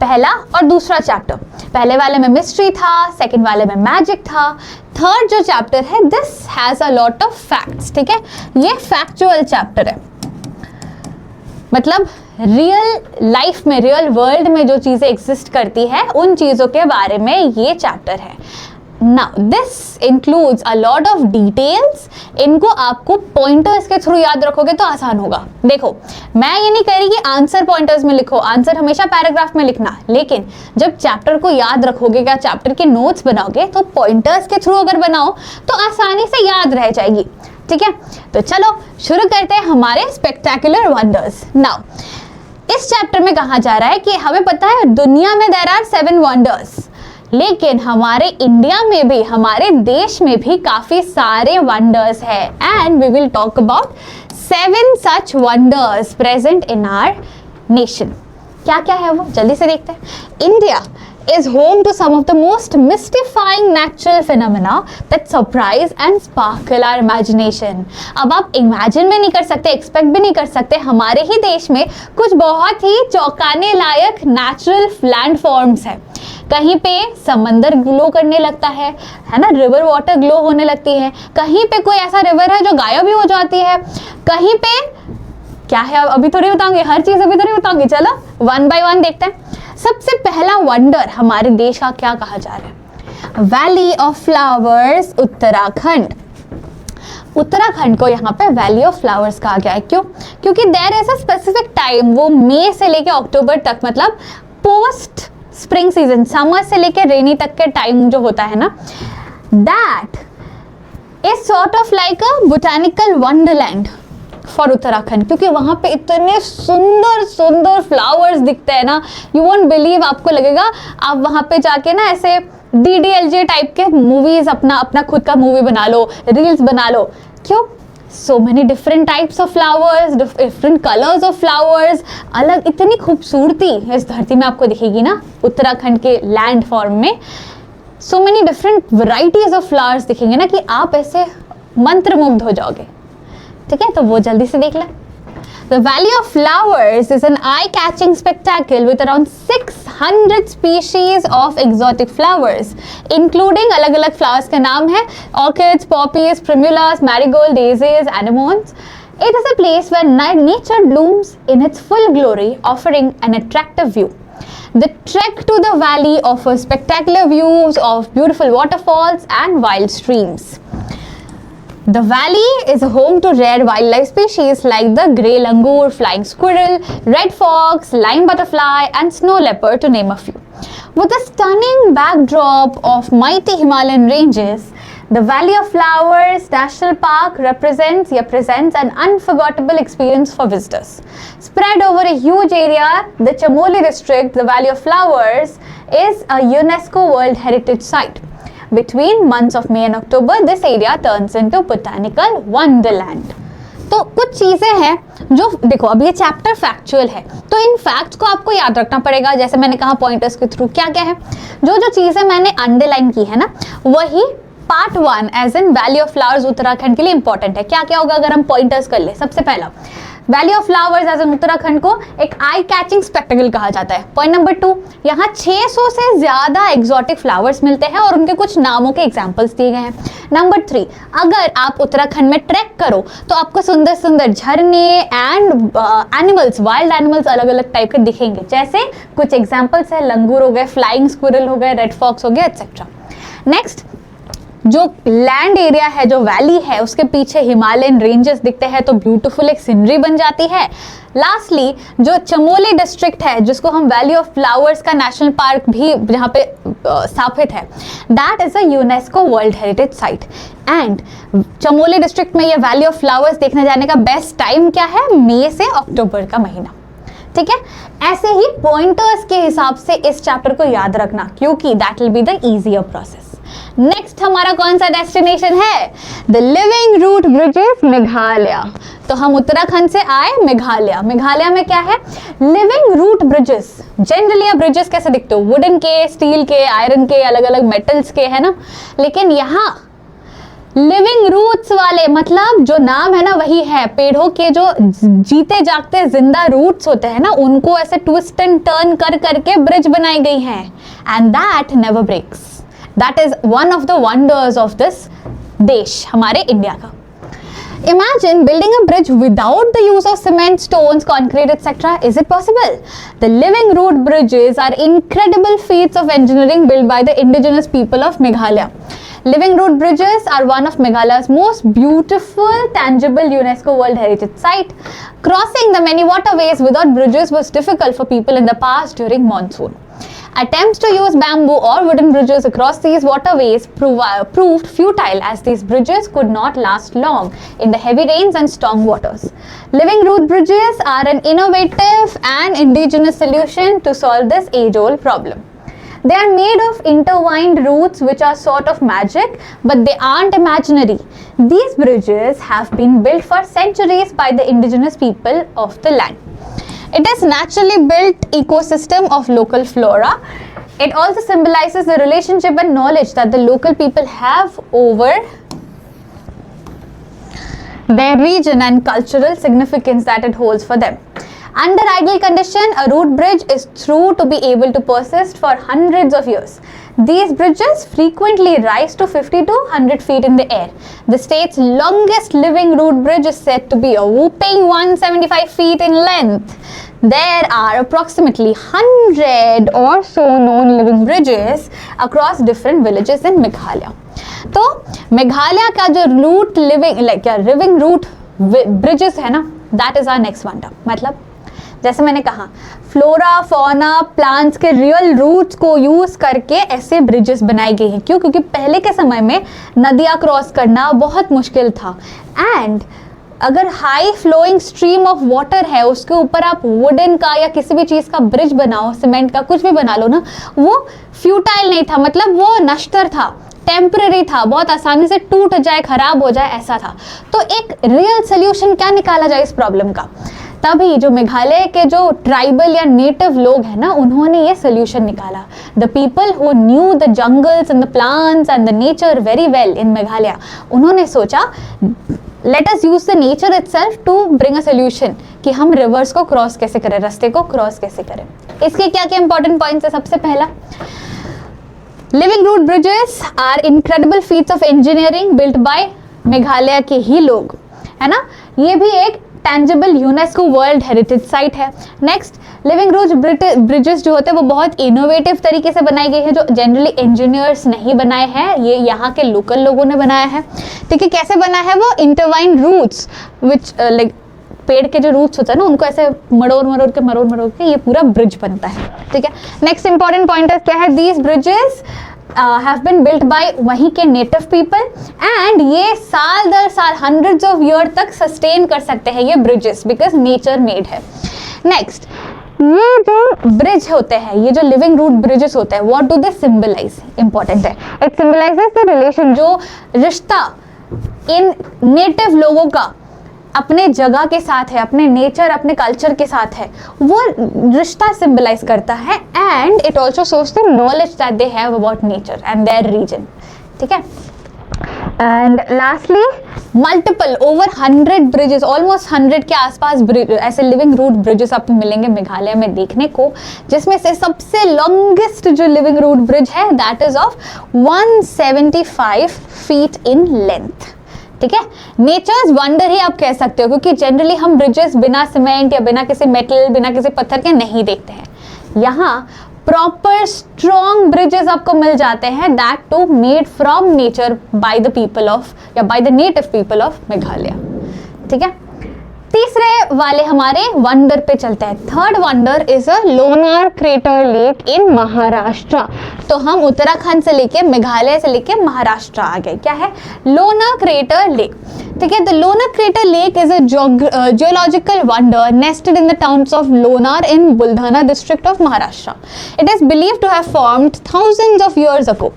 पहला और दूसरा चैप्टर। पहले वाले में मिस्ट्री था, सेकंड वाले में मैजिक था। थर्ड जो चैप्टर है this has a lot of facts. ठीक है, ये फैक्चुअल चैप्टर है, मतलब रियल लाइफ में, रियल वर्ल्ड में जो चीजें एग्जिस्ट करती है उन चीजों के बारे में ये चैप्टर है। Now this includes a lot of details. इनको आपको पॉइंटर्स के थ्रू याद रखोगे तो आसान होगा। देखो, मैं ये नहीं कह रही कि आंसर पॉइंटर्स में लिखो, आंसर हमेशा पैराग्राफ में लिखना, लेकिन जब चैप्टर को याद रखोगे या चैप्टर के नोट्स बनाओगे तो पॉइंटर्स के थ्रू अगर बनाओ तो आसानी से याद रह जाएगी। ठीक है, तो चलो शुरू करते हैं हमारे स्पेक्टेक्युलर वंडर्स। नाउ इस चैप्टर में कहा जा रहा है कि हमें पता है दुनिया में देयर आर 7 वंडर्स, लेकिन हमारे इंडिया में भी, हमारे देश में भी काफी सारे वंडर्स है, and we will talk about 7 such wonders present in our nation. क्या क्या है वो जल्दी से देखते हैं। India is home to some of the most mystifying natural phenomena that surprise and sparkle our imagination। अब आप इमेजिन भी नहीं कर सकते, एक्सपेक्ट भी नहीं कर सकते, हमारे ही देश में कुछ बहुत ही चौंकाने लायक नेचुरल लैंड फॉर्म्स है। कहीं पे समंदर ग्लो करने लगता है ना, रिवर वाटर ग्लो होने लगती है, कहीं पे कोई ऐसा रिवर है जो गायब भी हो जाती है, कहीं पे क्या है अभी थोड़ी बताऊंगी, हर चीज अभी थोड़ी बताऊंगी, चलो वन बाय वन देखते हैं। सबसे पहला वंडर हमारे देश का क्या कहा जा रहा है? Valley of flowers Uttarakhand. Uttarakhand को यहाँ पे वैली ऑफ फ्लावर्स कहा गया है। क्यों? क्योंकि there is a specific time, वो मई से लेके अक्टूबर तक, मतलब पोस्ट स्प्रिंग सीजन, समर से लेके रेनी तक के टाइम जो होता है ना, that is sort of like a botanical Wonderland for Uttarakhand. क्योंकि वहाँ पे इतने सुंदर सुंदर फ्लावर्स दिखते हैं ना, यू वोंट बिलीव, आपको लगेगा आप वहाँ पे जाके ना ऐसे DDLJ टाइप के मूवीज अपना खुद का मूवी बना लो, रील्स बना लो। क्यों? So many different types of flowers, different colours of flowers, अलग इतनी खूबसूरती इस धरती में आपको दिखेगी ना उत्तराखंड के लैंड फॉर्म में। So many different varieties of flowers दिखेंगे ना कि आप ऐसे मंत्रमुग्ध हो जाओगे। ठीक है, तो वो जल्दी से देख लें। The Valley of Flowers is an eye-catching spectacle with around 600 species of exotic flowers, including अलग-अलग flowers के नाम है orchids, poppies, primulas, marigold, daisies, anemones. It is a place where nature blooms in its full glory, offering an attractive view. The trek to the valley offers spectacular views of beautiful waterfalls and wild streams. The valley is home to rare wildlife species like the grey langur, flying squirrel, red fox, lime butterfly, and snow leopard, to name a few. With a stunning backdrop of mighty Himalayan ranges, the Valley of Flowers National Park presents an unforgettable experience for visitors. Spread over a huge area, the Chamoli district, the Valley of Flowers, is a UNESCO World Heritage Site. Between months of May and October, this area turns into botanical wonderland. तो कुछ चीजें हैं जो देखो, अब ये chapter factual है, तो इन फैक्ट्स को आपको याद रखना पड़ेगा। जैसे मैंने कहा पॉइंटर्स के थ्रू क्या क्या है, जो जो चीजें मैंने अंडरलाइन की है ना, वही part 1 as in valley of flowers Uttarakhand के लिए इंपॉर्टेंट है। क्या क्या होगा अगर हम पॉइंटर्स कर ले? सबसे पहला, valley of flowers as in Uttarakhand को एक आई कैचिंग स्पेक्टेकल कहा जाता है। पॉइंट नंबर 2, यहाँ 600 से ज्यादा एक्सोटिक फ्लावर्स मिलते हैं और उनके कुछ नामों के एग्जांपल्स दिए गए हैं। नंबर 3, अगर आप उत्तराखंड में ट्रैक करो तो आपको सुंदर सुंदर झरने एंड एनिमल्स, वाइल्ड एनिमल्स अलग अलग टाइप के दिखेंगे। जैसे कुछ एग्जाम्पल्स है, लंगूर हो गए, फ्लाइंग स्क्विरल हो गए, रेड फॉक्स हो गया, एक्सेट्रा। नेक्स्ट, जो लैंड एरिया है, जो वैली है, उसके पीछे हिमालयन रेंजेस दिखते हैं तो ब्यूटीफुल एक सीनरी बन जाती है। लास्टली, जो चमोली डिस्ट्रिक्ट है, जिसको हम वैली ऑफ फ्लावर्स का नेशनल पार्क भी जहाँ पे स्थापित है, that is a UNESCO world heritage site. And Chamoli district में ये वैली ऑफ फ्लावर्स देखने जाने का बेस्ट टाइम क्या है? मई से अक्टूबर का महीना। ठीक है, ऐसे ही पॉइंटर्स के हिसाब से इस चैप्टर को याद रखना, क्योंकि that will be the easier process. Next हमारा कौन सा डेस्टिनेशन है? The living root bridges, Meghalaya. तो हम उत्तराखंड से आए मेघालय। मेघालय में क्या है? Living root bridges. जनरली आप ब्रिजेस कैसे दिखते हो? वुडन के, स्टील के, आयरन के, अलग अलग मेटल्स के, है ना। लेकिन यहाँ लिविंग रूट्स वाले, मतलब जो नाम है ना वही है, पेड़ों के जो जीते जागते जिंदा रूट्स होते हैं ना, उनको ऐसे ट्विस्ट एंड टर्न कर करके ब्रिज बनाई गई है। And that never breaks. That is one of the wonders of this देश, हमारे इंडिया का। Imagine building a bridge without the use of cement, stones, concrete, etc. Is it possible? The living root bridges are incredible feats of engineering built by the indigenous people of Meghalaya. Living root bridges are one of Meghalaya's most beautiful, tangible UNESCO World Heritage Site. Crossing the many waterways without bridges was difficult for people in the past during monsoon. Attempts to use bamboo or wooden bridges across these waterways proved futile, as these bridges could not last long in the heavy rains and strong waters. Living root bridges are an innovative and indigenous solution to solve this age-old problem. They are made of intertwined roots which are sort of magic, but they aren't imaginary. These bridges have been built for centuries by the indigenous people of the land. It is naturally built ecosystem of local flora. It also symbolizes the relationship and knowledge that the local people have over their region and cultural significance that it holds for them. Under ideal condition, a root bridge is thought to be able to persist for hundreds of years. These bridges frequently rise to 50 to 100 feet in the air. The state's longest living root bridge is said to be a whopping 175 feet in length. There are approximately 100 or so known living bridges across different villages in Meghalaya. तो मेघालय का जो root living living root bridges है ना, that is our next wonder. मतलब जैसे मैंने कहा, flora fauna plants के रियल रूट्स को यूज करके ऐसे ब्रिजेस बनाई गई हैं. क्यों? क्योंकि पहले के समय में नदियाँ क्रॉस करना बहुत मुश्किल था. एंड अगर high flowing stream of water है, उसके ऊपर आप वुडन का या किसी भी चीज़ का ब्रिज बनाओ, सीमेंट का कुछ भी बना लो ना, वो फ्यूटाइल नहीं था. मतलब वो नश्वर था, टेम्पररी था, बहुत आसानी से टूट जाए, खराब हो जाए, ऐसा था. तो एक रियल सोल्यूशन क्या निकाला जाए इस प्रॉब्लम का? तभी जो मेघालय के जो ट्राइबल या नेटिव लोग हैं ना, उन्होंने ये सोल्यूशन निकाला. The people who knew the jungles and the plants and the nature very well in Meghalaya, उन्होंने सोचा let us use the nature itself to bring a solution कि हम रिवर्स को क्रॉस कैसे करें, रास्ते को क्रॉस कैसे करें. इसके क्या क्या इंपॉर्टेंट पॉइंट्स है? सबसे पहला, living root bridges are incredible feats of engineering built by Meghalaya के ही लोग, है ना. ये भी एक tangible UNESCO world heritage site है. नेक्स्ट, लिविंग रूट ब्रिजेस जो होते हैं वो बहुत इनोवेटिव तरीके से बनाई गई है, जो जनरली इंजीनियर्स नहीं बनाए हैं, ये यहाँ के लोकल लोगों ने बनाया है. ठीक है, कैसे बना है वो? इंटरवाइन रूट्स विच लाइक पेड़ के जो रूट्स होता है ना, उनको ऐसे मरोड़ के ये पूरा ब्रिज बनता है. ठीक है, नेक्स्ट इंपॉर्टेंट पॉइंट क्या है? These bridges have been built by वहीं के नेटिव पीपल एंड ये साल दर साल हंड्रेड्स ऑफ ईयर तक सस्टेन कर सकते हैं ये ब्रिजेस, बिकॉज नेचर मेड है. नेक्स्ट, ये जो ब्रिज होते हैं, ये जो लिविंग रूट ब्रिजेस होते हैं, what do they symbolize? Important है, इट सिंबलाइजेस द रिलेशन, जो रिश्ता इन नेटिव लोगों का अपने जगह के साथ है, अपने नेचर, अपने कल्चर के साथ है, वो रिश्ता सिंबलाइज करता है. And it also shows the knowledge that they have about nature and their reason. ठीक है, and lastly, multiple over 100 bridges, almost 100 के आसपास ऐसे लिविंग रूट ब्रिजेस आपको मिलेंगे मेघालय में देखने को, जिसमें से सबसे लॉन्गेस्ट जो लिविंग रूट ब्रिज है that is of 175 feet in length. ठीक है, नेचर्स वंडर ही आप कह सकते हो, क्योंकि जनरली हम ब्रिजेस बिना सीमेंट या बिना किसी मेटल, बिना किसी पत्थर के नहीं देखते हैं. यहाँ प्रॉपर स्ट्रॉन्ग ब्रिजेस आपको मिल जाते हैं, that too made from nature by the people of या by the native people of Meghalaya. ठीक है, तीसरे वाले हमारे वंडर पे चलते हैं. Third wonder is a Lonar crater lake in Maharashtra. तो हम उत्तराखंड से लेके मेघालय से लेके महाराष्ट्र आ गए. क्या है? Lonar crater lake. ठीक है, the Lonar crater lake is a geological wonder nested in the towns of Lonar in Buldhana district of Maharashtra. It is believed to have formed thousands of years ago.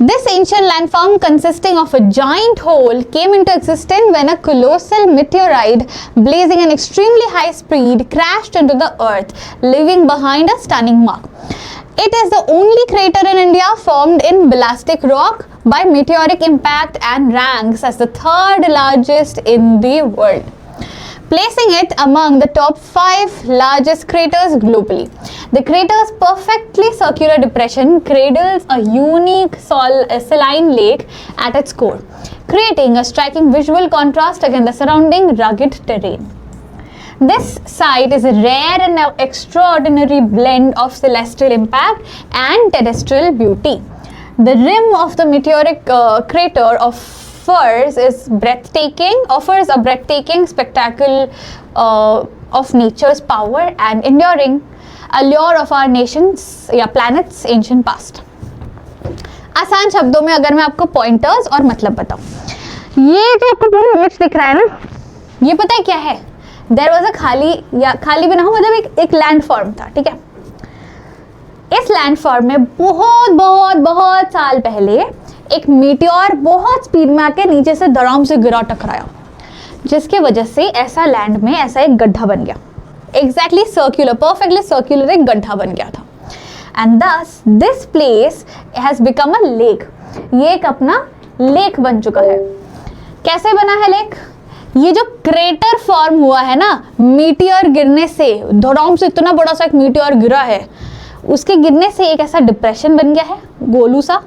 This ancient landform, consisting of a giant hole, came into existence when a colossal meteorite blazing at extremely high speed crashed into the earth, leaving behind a stunning mark. It is the only crater in India formed in basaltic rock by meteoric impact and ranks as the third largest in the world, placing it among the top 5 largest craters globally. The crater's perfectly circular depression cradles a unique saline lake at its core, creating a striking visual contrast against the surrounding rugged terrain. This site is a rare and extraordinary blend of celestial impact and terrestrial beauty. The rim of the meteoric crater offers a breathtaking spectacle of nature's power and enduring allure of our nation's या planet's ancient past. आसान शब्दों में अगर मैं आपको pointers और मतलब बताऊं, ये जो आपको पूरा इमेज दिख रहा है ना, ये पता है क्या है? देयर वाज अ खाली भी ना हो, मतलब एक लैंड फॉर्म था. ठीक है, इस लैंड फॉर्म में बहुत साल पहले एक मीटियोर बहुत स्पीड में आके नीचे से धड़ाम से गिरा, टकराया, जिसके वजह से ऐसा लैंड में ऐसा एक गड्ढा बन गया. एग्जैक्टली सर्क्यूलर, परफेक्टली सर्क्यूलर एक गड्ढा बन गया था. एंड दस this place has become a lake. ये एक अपना लेक बन चुका है. कैसे बना है लेक? ये जो क्रेटर फॉर्म हुआ है ना मीटियर गिरने से, धड़ाम से इतना बड़ा सा एक मीटियर गिरा है, उसके गिरने से एक ऐसा डिप्रेशन बन गया है गोलू सा,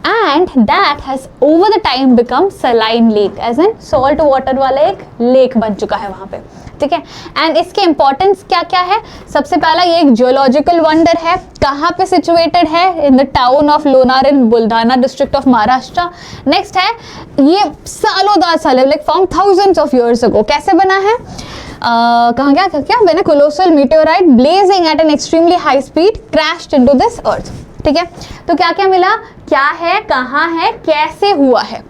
and that has over the time become saline lake, as an salt water वाला एक लेक बन चुका है वहाँ पे, ठीक है। एंड इसके इंपॉर्टेंस क्या क्या है, सबसे पहला ये एक जियोलॉजिकल वंडर है, कहाँ पे सिचुएटेड है, in the town of Lonar in Buldhana district of Maharashtra. Next है ये सालों दर साल, like from thousands of years ago, कैसे बना है, कहाँ क्या when a colossal meteorite blazing at an extremely high speed crashed into this earth, ठीक है। तो क्या क्या मिला, क्या है, कहाँ है, कैसे हुआ है,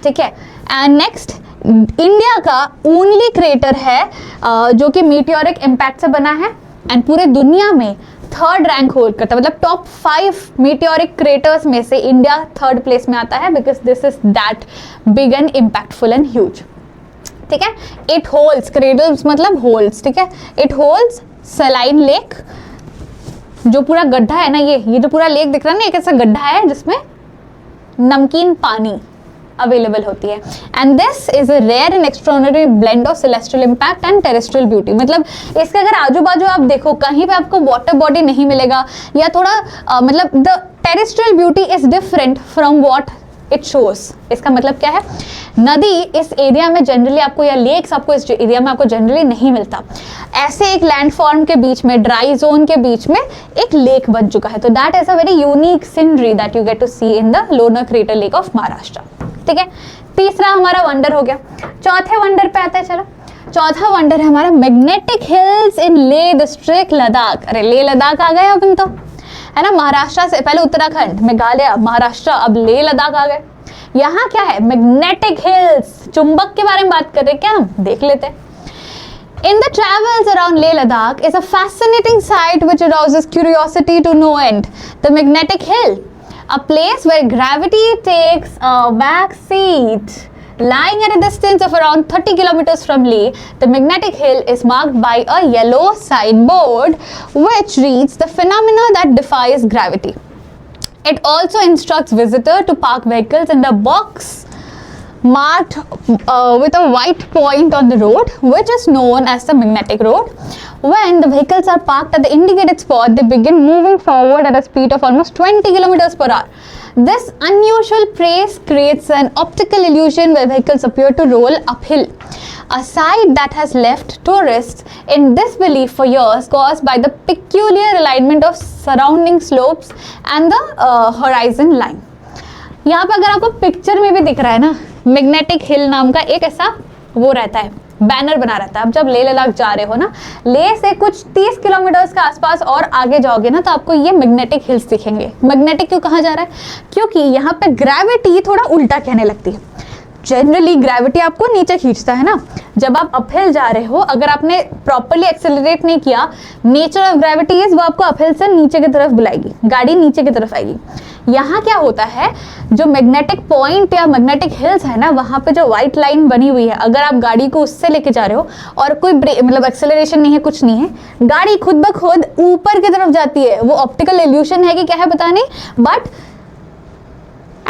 ठीक है। एंड नेक्स्ट इंडिया का ओनली क्रेटर है जो कि मीटियोरिक इम्पैक्ट से बना है, एंड पूरे दुनिया में थर्ड रैंक होल्ड करता है, मतलब टॉप 5 मीटियोरिक क्रेटर्स में से इंडिया थर्ड प्लेस में आता है, because this is that big and impactful and huge, ठीक है। इट होल्ड्स, क्रेडल्स मतलब होल्ड्स, ठीक है। इट होल्ड्स सलाइन लेक, जो पूरा गड्ढा है ना, ये जो पूरा लेक दिख रहा है ना, एक ऐसा गड्ढा है जिसमें नमकीन पानी अवेलेबल होती है, and this is a rare and extraordinary blend of celestial impact and terrestrial beauty. मतलब इसके अगर आजू बाजू आप देखो कहीं पे आपको वाटर बॉडी नहीं मिलेगा, या थोड़ा मतलब the terrestrial beauty is different from what it shows. इसका मतलब क्या है, नदी इस एरिया में जनरली आपको, या लेक्स आपको इस एरिया में आपको जनरली नहीं मिलता, ऐसे एक लैंडफॉर्म के बीच में, ड्राई जोन के बीच में एक लेक बन चुका है, तो that is a very unique scenery that you get to see in the Lonar crater lake of Maharashtra, ठीक है। तीसरा हमारा वंडर हो गया। चौथे वंडर पे आते हैं, चलो। चौथा वंडर है हमारा मैग्नेटिक हिल्स इन ले डिस्ट्रिक्ट लद्दाख। अरे ले लद्दाख आ गए अपन तो, है ना, महाराष्ट्र से पहले उत्तराखंड, मेघालय, महाराष्ट्र, अब ले लद्दाख आ गए। यहाँ क्या है, मैग्नेटिक हिल्स, चुंबक के बारे में बात कर रहे हैं क्या हम, देख लेते हैं। In the travels around Leh Ladakh is a fascinating sight which arouses curiosity to no end. The magnetic hill, a place where gravity takes a back seat. Lying at a distance of around 30 kilometers from Leh, the magnetic hill is marked by a yellow signboard which reads the phenomena that defies gravity. It also instructs visitor to park vehicles in the box marked with a white point on the road, which is known as the magnetic road. When the vehicles are parked at the indicated spot, they begin moving forward at a speed of almost 20 kilometers per hour. This unusual pace creates an optical illusion where vehicles appear to roll uphill, a sight that has left tourists in disbelief for years, caused by the peculiar alignment of surrounding slopes and the horizon line. यहाँ पे अगर आपको picture में भी दिख रहा है ना, मैग्नेटिक हिल नाम का एक ऐसा वो रहता है, बैनर बना रहता है। अब जब लेह लद्दाख जा रहे हो ना, लेह से कुछ 30 किलोमीटर्स के आसपास और आगे जाओगे ना, तो आपको ये मैग्नेटिक हिल्स दिखेंगे। मैग्नेटिक क्यों कहा जा रहा है, क्योंकि यहाँ पे ग्रेविटी थोड़ा उल्टा कहने लगती है। जनरली ग्रेविटी आपको नीचे खींचता है ना, जब आप अपहिल जा रहे हो, अगर आपने प्रॉपरली एक्सेलरेट नहीं किया, नेचर ऑफ ग्रेविटी इज वो आपको अपहिल से नीचे की तरफ बुलाएगी, गाड़ी नीचे की तरफ आएगी। यहाँ क्या होता है, जो मैग्नेटिक पॉइंट या मैग्नेटिक हिल्स है ना, वहाँ पे जो व्हाइट लाइन बनी हुई है, अगर आप गाड़ी को उससे लेके जा रहे हो और कोई मतलब एक्सेलरेशन नहीं है, कुछ नहीं है, गाड़ी खुद ब खुद ऊपर की तरफ जाती है। वो ऑप्टिकल इल्यूशन है कि क्या है पता नहीं, but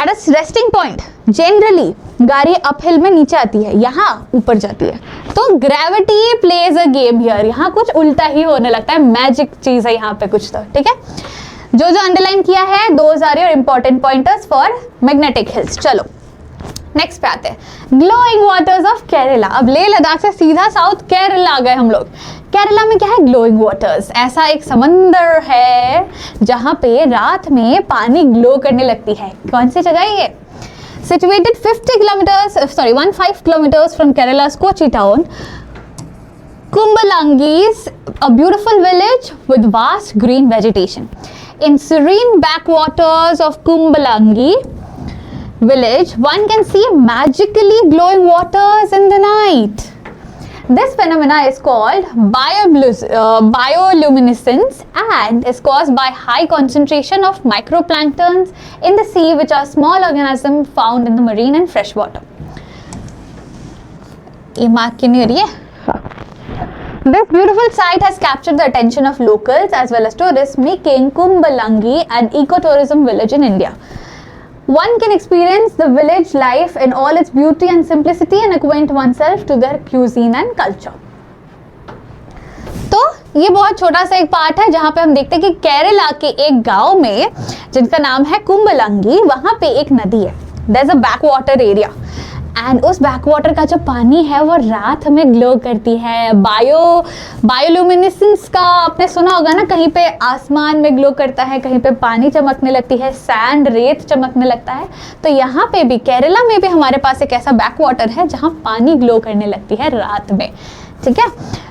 at a resting point generally गाड़ी अपहिल में नीचे आती है, यहाँ ऊपर जाती है। तो gravity plays a game here, यहाँ कुछ उल्टा ही होने लगता है, मैजिक चीज है यहाँ पे कुछ तो, ठीक है। जो जो अंडरलाइन किया है, those are your important pointers for magnetic hills. चलो नेक्स्ट पे आते हैं, ग्लोइंग वाटर्स ऑफ केरला। अब लेह लद्दाख से सीधा साउथ केरला आ गए हम लोग। केरला में क्या है, ग्लोइंग वाटर्स, ऐसा एक समंदर है जहाँ पे रात में पानी ग्लो करने लगती है। कौन सी जगह है ये, situated 15 kilometers from Kerala's Kochi town, Kumbalangi is a beautiful village with vast green vegetation. In serene backwaters of Kumbalangi village, one can see magically glowing waters in the night. This phenomena is called bioluminescence and is caused by high concentration of microplanktons in the sea, which are small organisms found in the marine and fresh water. ये mark क्यों नहीं हो रही है? This beautiful sight has captured the attention of locals as well as tourists, making Kumbalangi an ecotourism village in India. One can experience the village life in all its beauty and simplicity and acquaint oneself to their cuisine and culture. तो ये बहुत छोटा सा एक part है जहाँ पे हम देखते हैं कि केरला के एक गांव में जिनका नाम है कुंबलंगी, वहाँ पे एक नदी है, there's a backwater area and उस बैकवाटर का जो पानी है वो रात में ग्लो करती है। बायोल्यूमिनेसेंस का आपने सुना होगा ना, कहीं पे आसमान में ग्लो करता है, कहीं पे पानी चमकने लगती है, सैंड रेत चमकने लगता है। तो यहाँ पे भी केरला में भी हमारे पास एक ऐसा बैकवाटर है जहाँ पानी ग्लो करने लगती है रात में, ठीक है।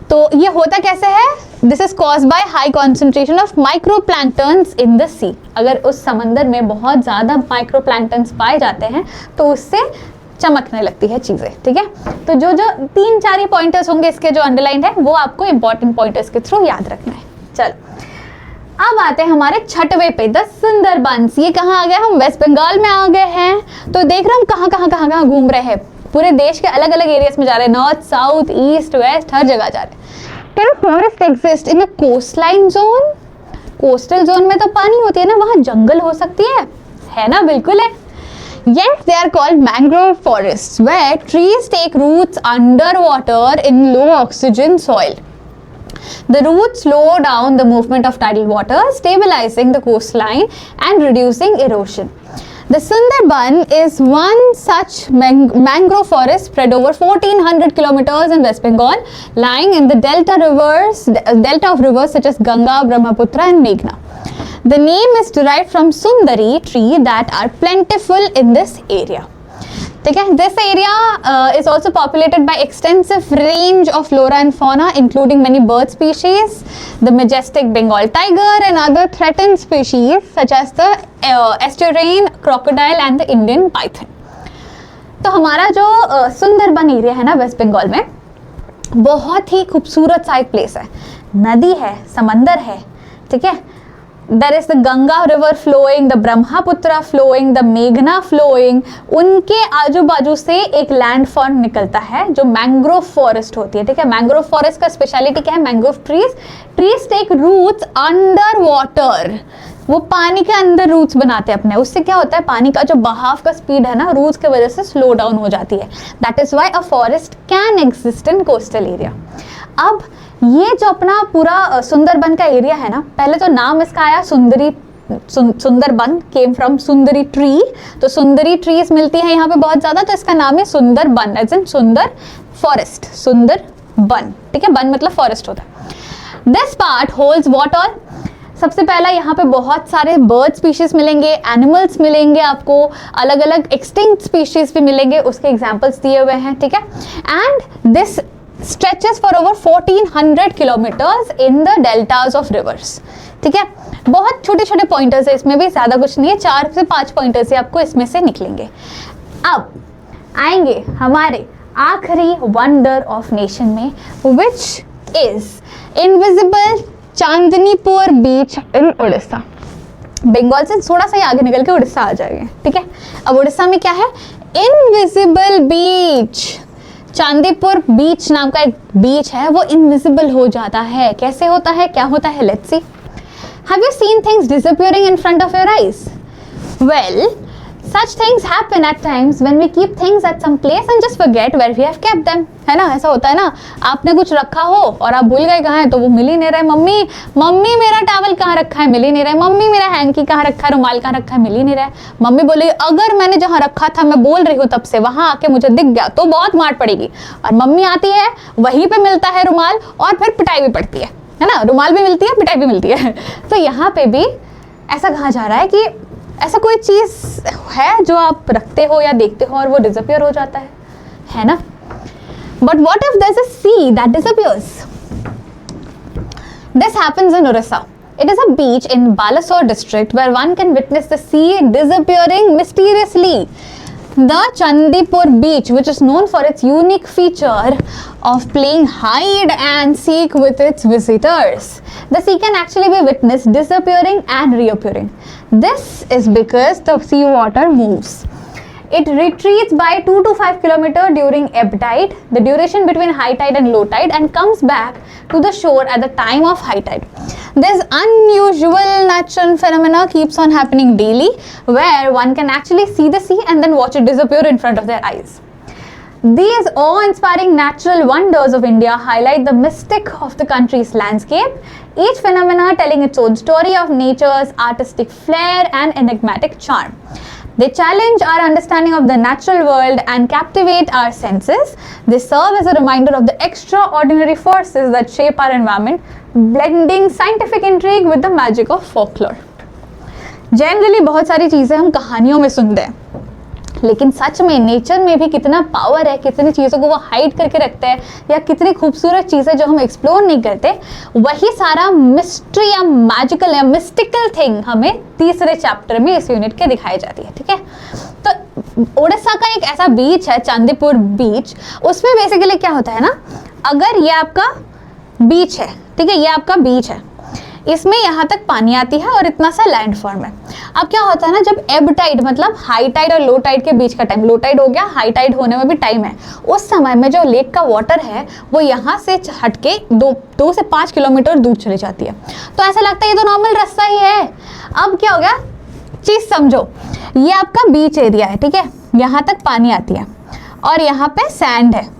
तो ये होता कैसे है? This is caused by high concentration of microplanktons in the sea. अगर उस समंदर में बहुत ज़्यादा माइक्रोप्लैंक्टन्स पाए जाते हैं तो उससे चमकने लगती है चीज़ें, ठीक है। तो जो 3-4 ही पॉइंटर्स होंगे इसके जो अंडरलाइंड है वो आपको इंपॉर्टेंट पॉइंटर्स के थ्रू याद रखना है। चलो अब आते हैं हमारे छठवें पे, द सुंदरबंस। ये कहाँ आ गए? हम वेस्ट बंगाल में आ गए हैं। तो देख रहे हम कहाँ घूम रहे हैं, पूरे देश के अलग अलग एरियाज में जा रहे हैं, नॉर्थ साउथ ईस्ट वेस्ट हर जगह जा रहे हैं। Can forest exist in a coastline zone? Coastal zone में तो पानी होती है ना, वहाँ जंगल हो सकती है ना? बिल्कुल है। Yes, they are called mangrove forests, where trees take roots underwater in low oxygen soil. The roots slow down the movement of tidal water, stabilizing the coastline and reducing erosion. The Sundarban is one such mangrove forest spread over 1400 kilometers in West Bengal, lying in the delta of rivers such as Ganga, Brahmaputra and Meghna. The name is derived from Sundari tree that are plentiful in this area. ठीक है, this area is also populated by extensive range of flora and fauna, including many bird species, the majestic Bengal tiger, and other threatened species such as the estuarine crocodile and the Indian python. तो हमारा जो Sundarban area है ना waste Bengal में, बहुत ही खूबसूरत सा एक प्लेस है। नदी है, समंदर है, ठीक है। There is the Ganga river flowing, the Brahmaputra flowing, the Meghna flowing. उनके आजू बाजू से एक लैंड फॉर्म निकलता है जो मैंग्रोव फॉरेस्ट होती है, ठीक है। मैंग्रोव फॉरेस्ट का स्पेशलिटी क्या है? Mangrove trees take roots under water, वो पानी के अंदर रूट्स बनाते हैं अपने। उससे क्या होता है? पानी का जो बहाव का स्पीड है ना, रूट्स की वजह से स्लो डाउन हो जाती है। That is why a forest can exist in coastal area. अब ये जो अपना पूरा सुंदरबन का एरिया है ना, पहले तो नाम इसका आया Sundarban, came from Sundari tree. तो सुंदरी ट्रीज मिलती है यहाँ पे बहुत ज़्यादा, तो इसका नाम है सुंदरबन, एज इन सुंदर फॉरेस्ट, सुंदरबन, ठीक है। बन मतलब फॉरेस्ट होता है। This part holds what all? सबसे पहला यहाँ पे बहुत सारे बर्ड स्पीशीज मिलेंगे, एनिमल्स मिलेंगे, आपको अलग अलग एक्सटिंक्ट स्पीशीज भी मिलेंगे, उसके एग्जाम्पल्स दिए हुए हैं, ठीक है। And this stretches for over 1400 kilometers in the deltas of rivers, ठीक है। बहुत छोटे छोटे पॉइंटर्स है इसमें भी, ज़्यादा कुछ नहीं है, 4 से 5 पॉइंटर्स ही आपको इसमें से निकलेंगे। अब आएंगे हमारे आखिरी वंडर ऑफ नेशन में, विच इज इनविजिबल चांदनीपुर बीच इन उड़ीसा। बंगाल से थोड़ा सा ही आगे निकल के उड़ीसा आ जाएंगे, ठीक है। अब उड़ीसा में क्या है? इनविजिबल बीच, चांदीपुर बीच नाम का एक बीच है, वो इनविजिबल हो जाता है। कैसे होता है, क्या होता है? Let's see. Have you seen things disappearing in front of your eyes? Well, such things happen at times when we keep things at some place and just forget where we have kept them, है ना। ऐसा होता है ना, आपने कुछ रखा हो और आप भूल गए कहाँ है, तो वो मिल ही नहीं रहा है। मम्मी मेरा टॉवल कहाँ रखा है, मिल ही नहीं रहा है। मम्मी मेरा हैंकी कहाँ रखा है, रुमाल कहाँ रखा है, मिल ही नहीं रहा है। मम्मी बोलेगी अगर मैंने जहाँ रखा था, मैं बोल रही हूँ तब से, वहाँ आके मुझे दिख गया तो बहुत मार पड़ेगी। और मम्मी आती है, वहीं पे मिलता है रुमाल, और फिर पिटाई भी पड़ती है ना। रुमाल भी मिलती है, पिटाई भी मिलती है। तो यहाँ पे भी ऐसा कहा जा रहा है कि ऐसा कोई चीज़ है जो आप रखते हो या देखते हो और वो डिसअपियर हो जाता है ना। But what if there is a sea that disappears? This happens in Orissa. It is a beach in Balasore district where one can witness the sea disappearing mysteriously. The Chandipur beach, which is known for its unique feature of playing hide and seek with its visitors. The sea can actually be witnessed disappearing and reappearing. This is because the sea water moves. It retreats by 2 to 5 kilometers during ebb tide, the duration between high tide and low tide, and comes back to the shore at the time of high tide. This unusual natural phenomena keeps on happening daily, where one can actually see the sea and then watch it disappear in front of their eyes. These awe-inspiring natural wonders of India highlight the mystic of the country's landscape, each phenomena telling its own story of nature's artistic flair and enigmatic charm. They challenge our understanding of the natural world and captivate our senses. They serve as a reminder of the extraordinary forces that shape our environment, blending scientific intrigue with the magic of folklore. Generally बहुत सारी चीज़ें हम कहानियों में सुनते हैं, लेकिन सच में नेचर में भी कितना पावर है, कितनी चीज़ों को वो हाइड करके रखते हैं, या कितनी खूबसूरत चीज़ें जो हम एक्सप्लोर नहीं करते, वही सारा मिस्ट्री या मैजिकल या मिस्टिकल थिंग हमें तीसरे चैप्टर में इस यूनिट के दिखाई जाती है. ठीक है, तो उड़ीसा का एक ऐसा बीच है, चांदीपुर बीच. उसमें बेसिकली क्या होता है ना, अगर ये आपका बीच है, ठीक है, ये आपका बीच है, इसमें यहाँ तक पानी आती है और इतना सा लैंडफॉर्म है. अब क्या होता है ना, जब एब टाइड मतलब हाई टाइड और लो टाइड के बीच का टाइम, लो टाइड हो गया, हाई टाइड होने में भी टाइम है, उस समय में जो लेक का वाटर है वो यहाँ से हटके 2 से 5 किलोमीटर दूर चली जाती है. तो ऐसा लगता है ये तो नॉर्मल रास्ता ही है. अब क्या हो गया, चीज़ समझो, ये आपका बीच एरिया है, ठीक है, यहाँ तक पानी आती है और यहाँ पे सैंड है.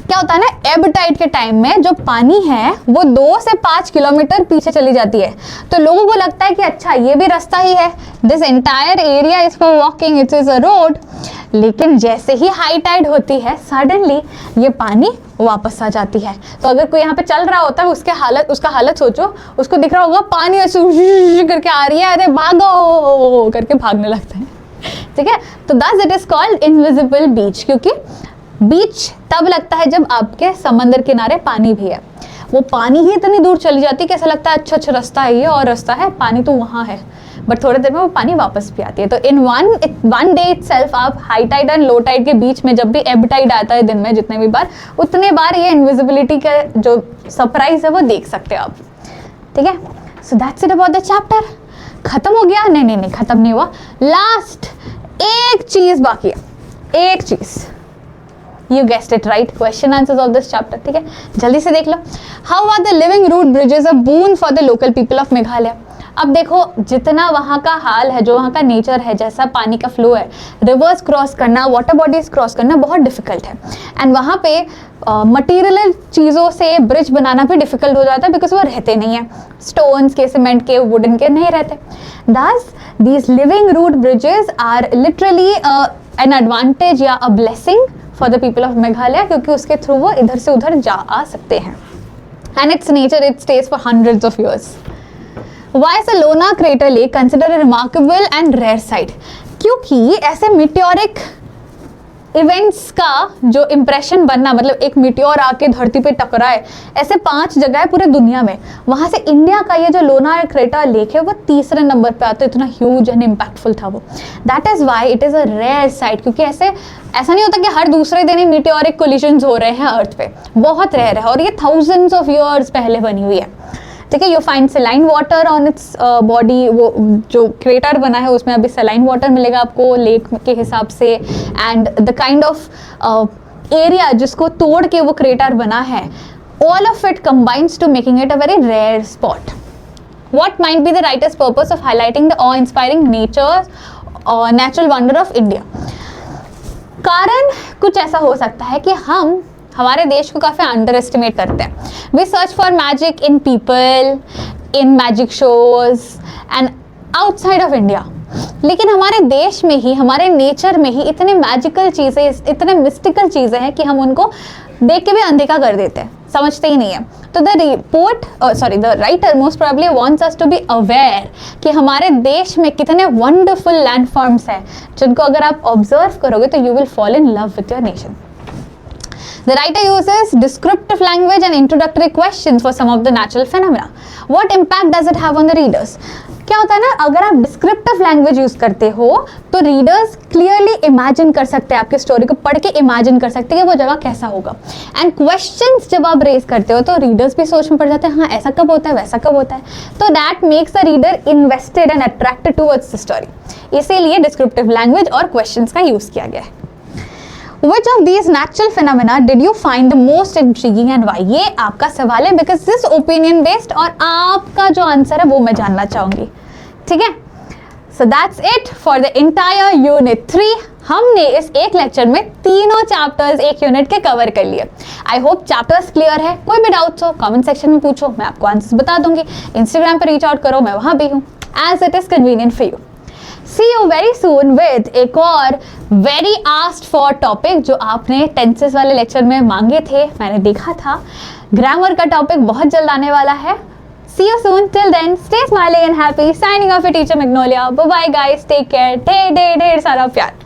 क्या होता है ना, एब टाइड के टाइम में जो पानी है वो 2 से 5 किलोमीटर पीछे चली जाती है. तो लोगों को लगता है कि अच्छा ये भी रास्ता ही है, this entire area is for walking, it is a road. लेकिन जैसे ही हाई टाइड होती है, सडनली ये पानी वापस आ जाती है. तो अगर कोई यहाँ पे चल रहा होता है, उसका हालत सोचो, उसको दिख रहा होगा पानी ऐसे करके आ रही है, अरे भागो करके भागने लगता है. ठीक है, तो thus it is called invisible beach, क्योंकि बीच तब लगता है जब आपके समंदर किनारे पानी भी है. वो पानी ही इतनी दूर चली जाती है कि ऐसा लगता है अच्छा रास्ता है ये, और रास्ता है, पानी तो वहाँ है, बट थोड़ी देर में वो पानी वापस भी आती है. तो इन वन डे इटसेल्फ आप high tide and low tide के बीच में जब भी एब टाइड आता है दिन में जितने भी बार, उतने बार ये इनविजिबिलिटी का जो सरप्राइज है वो देख सकते हो आप. ठीक है, so that's it about the chapter. खत्म हो गया? नहीं, खत्म नहीं हुआ. लास्ट एक चीज बाकी है, एक चीज. You guessed it right, question answers of this chapter. ठीक है, जल्दी से देख लो. How are the living root bridges a boon for the local people of Meghalaya? अब देखो, जितना वहाँ का हाल है, जो वहाँ का नेचर है, जैसा पानी का फ्लो है, रिवर्स क्रॉस करना, वाटर बॉडीज क्रॉस करना बहुत डिफिकल्ट है. एंड वहाँ पे मटीरियल चीज़ों से ब्रिज बनाना भी डिफिकल्ट हो जाता है, बिकॉज वो रहते नहीं है, स्टोन्स के, सीमेंट के, वुडन के नहीं रहते. Thus, these living root bridges are literally an advantage या a blessing for the people of Meghalaya, क्योंकि उसके थ्रू वो इधर से उधर जा आ सकते हैं. And its nature, it stays for hundreds of years. Why is the Lona crater lake considered a remarkable and rare site? क्योंकि ऐसे meteoric इवेंट्स का जो इम्प्रेशन बनना, मतलब एक मीटियोर आके धरती पे टकराए, ऐसे 5 जगह है पूरे दुनिया में. वहाँ से इंडिया का ये जो लोना क्रेटर लेक है वो तीसरे नंबर पे आता है. इतना ह्यूज एंड इम्पैक्टफुल था वो. That is why it is a rare sight, क्योंकि ऐसा नहीं होता कि हर दूसरे दिन ही मीटियोरिक कोलिजन्स हो रहे हैं अर्थ पे. बहुत रेयर है और ये थाउजेंड्स ऑफ ईयर्स पहले बनी हुई है. ठीक है, you find saline water on its body. वो जो क्रेटर बना है उसमें अभी सेलाइन वाटर मिलेगा आपको लेक के हिसाब से. And the kind of area जिसको तोड़ के वो क्रेटर बना है, all of it combines to making it a very rare spot. What might be the writer's purpose of highlighting the awe-inspiring natural wonder of India? कारण कुछ ऐसा हो सकता है कि हम हमारे देश को काफ़ी अंडर एस्टिमेट करते हैं. We search for magic in people, in magic shows and outside of India. लेकिन हमारे देश में ही, हमारे नेचर में ही इतने मैजिकल चीज़ें, इतने मिस्टिकल चीज़ें हैं कि हम उनको देख के भी अनदेखा कर देते हैं, समझते ही नहीं है. तो the writer most probably wants us to be aware कि हमारे देश में कितने वंडरफुल लैंडफॉर्म्स हैं जिनको अगर आप ऑब्जर्व करोगे तो you will fall in love with your nation. The writer uses descriptive language and introductory questions for some of the natural phenomena. What impact does it have on the readers? क्या होता है ना, अगर आप descriptive language use करते हो तो readers clearly imagine कर सकते हैं, आपकी स्टोरी को पढ़ के इमेजिन कर सकते हैं कि वो जगह कैसा होगा। एंड क्वेश्चंस जब आप रेज करते हो तो रीडर्स भी सोच में पड़ जाते हैं, हाँ ऐसा कब होता है, वैसा कब होता है। तो that makes the reader invested and attracted towards the story. इसीलिए डिस्क्रिप्टिव लैंग्वेज और क्वेश्चंस का यूज किया गया है। Which of these natural phenomena did you find the most intriguing and why? ये आपका सवाल है, because this opinion based, और आपका जो आंसर है वो मैं जानना चाहूंगी, ठीक है। So that's it for the entire unit 3। हमने इस एक लेक्चर में तीनों चैप्टर्स एक यूनिट के कवर कर लिए। आई होप चैप्टर्स क्लियर है। कोई भी डाउट्स हो कमेंट सेक्शन में पूछो, मैं आपको आंसर्स बता दूंगी। इंस्टाग्राम पर रीच आउट करो, मैं वहां भी हूँ, as it is convenient for you. See you very soon with एक और very asked for topic जो आपने टेंसेस वाले लेक्चर में मांगे थे, मैंने देखा था। ग्रामर का टॉपिक बहुत जल्द आने वाला है। See you soon. Till then, stay smiling and happy. Signing off your teacher Magnolia. Bye bye guys. Take care. ढेर सारा प्यार।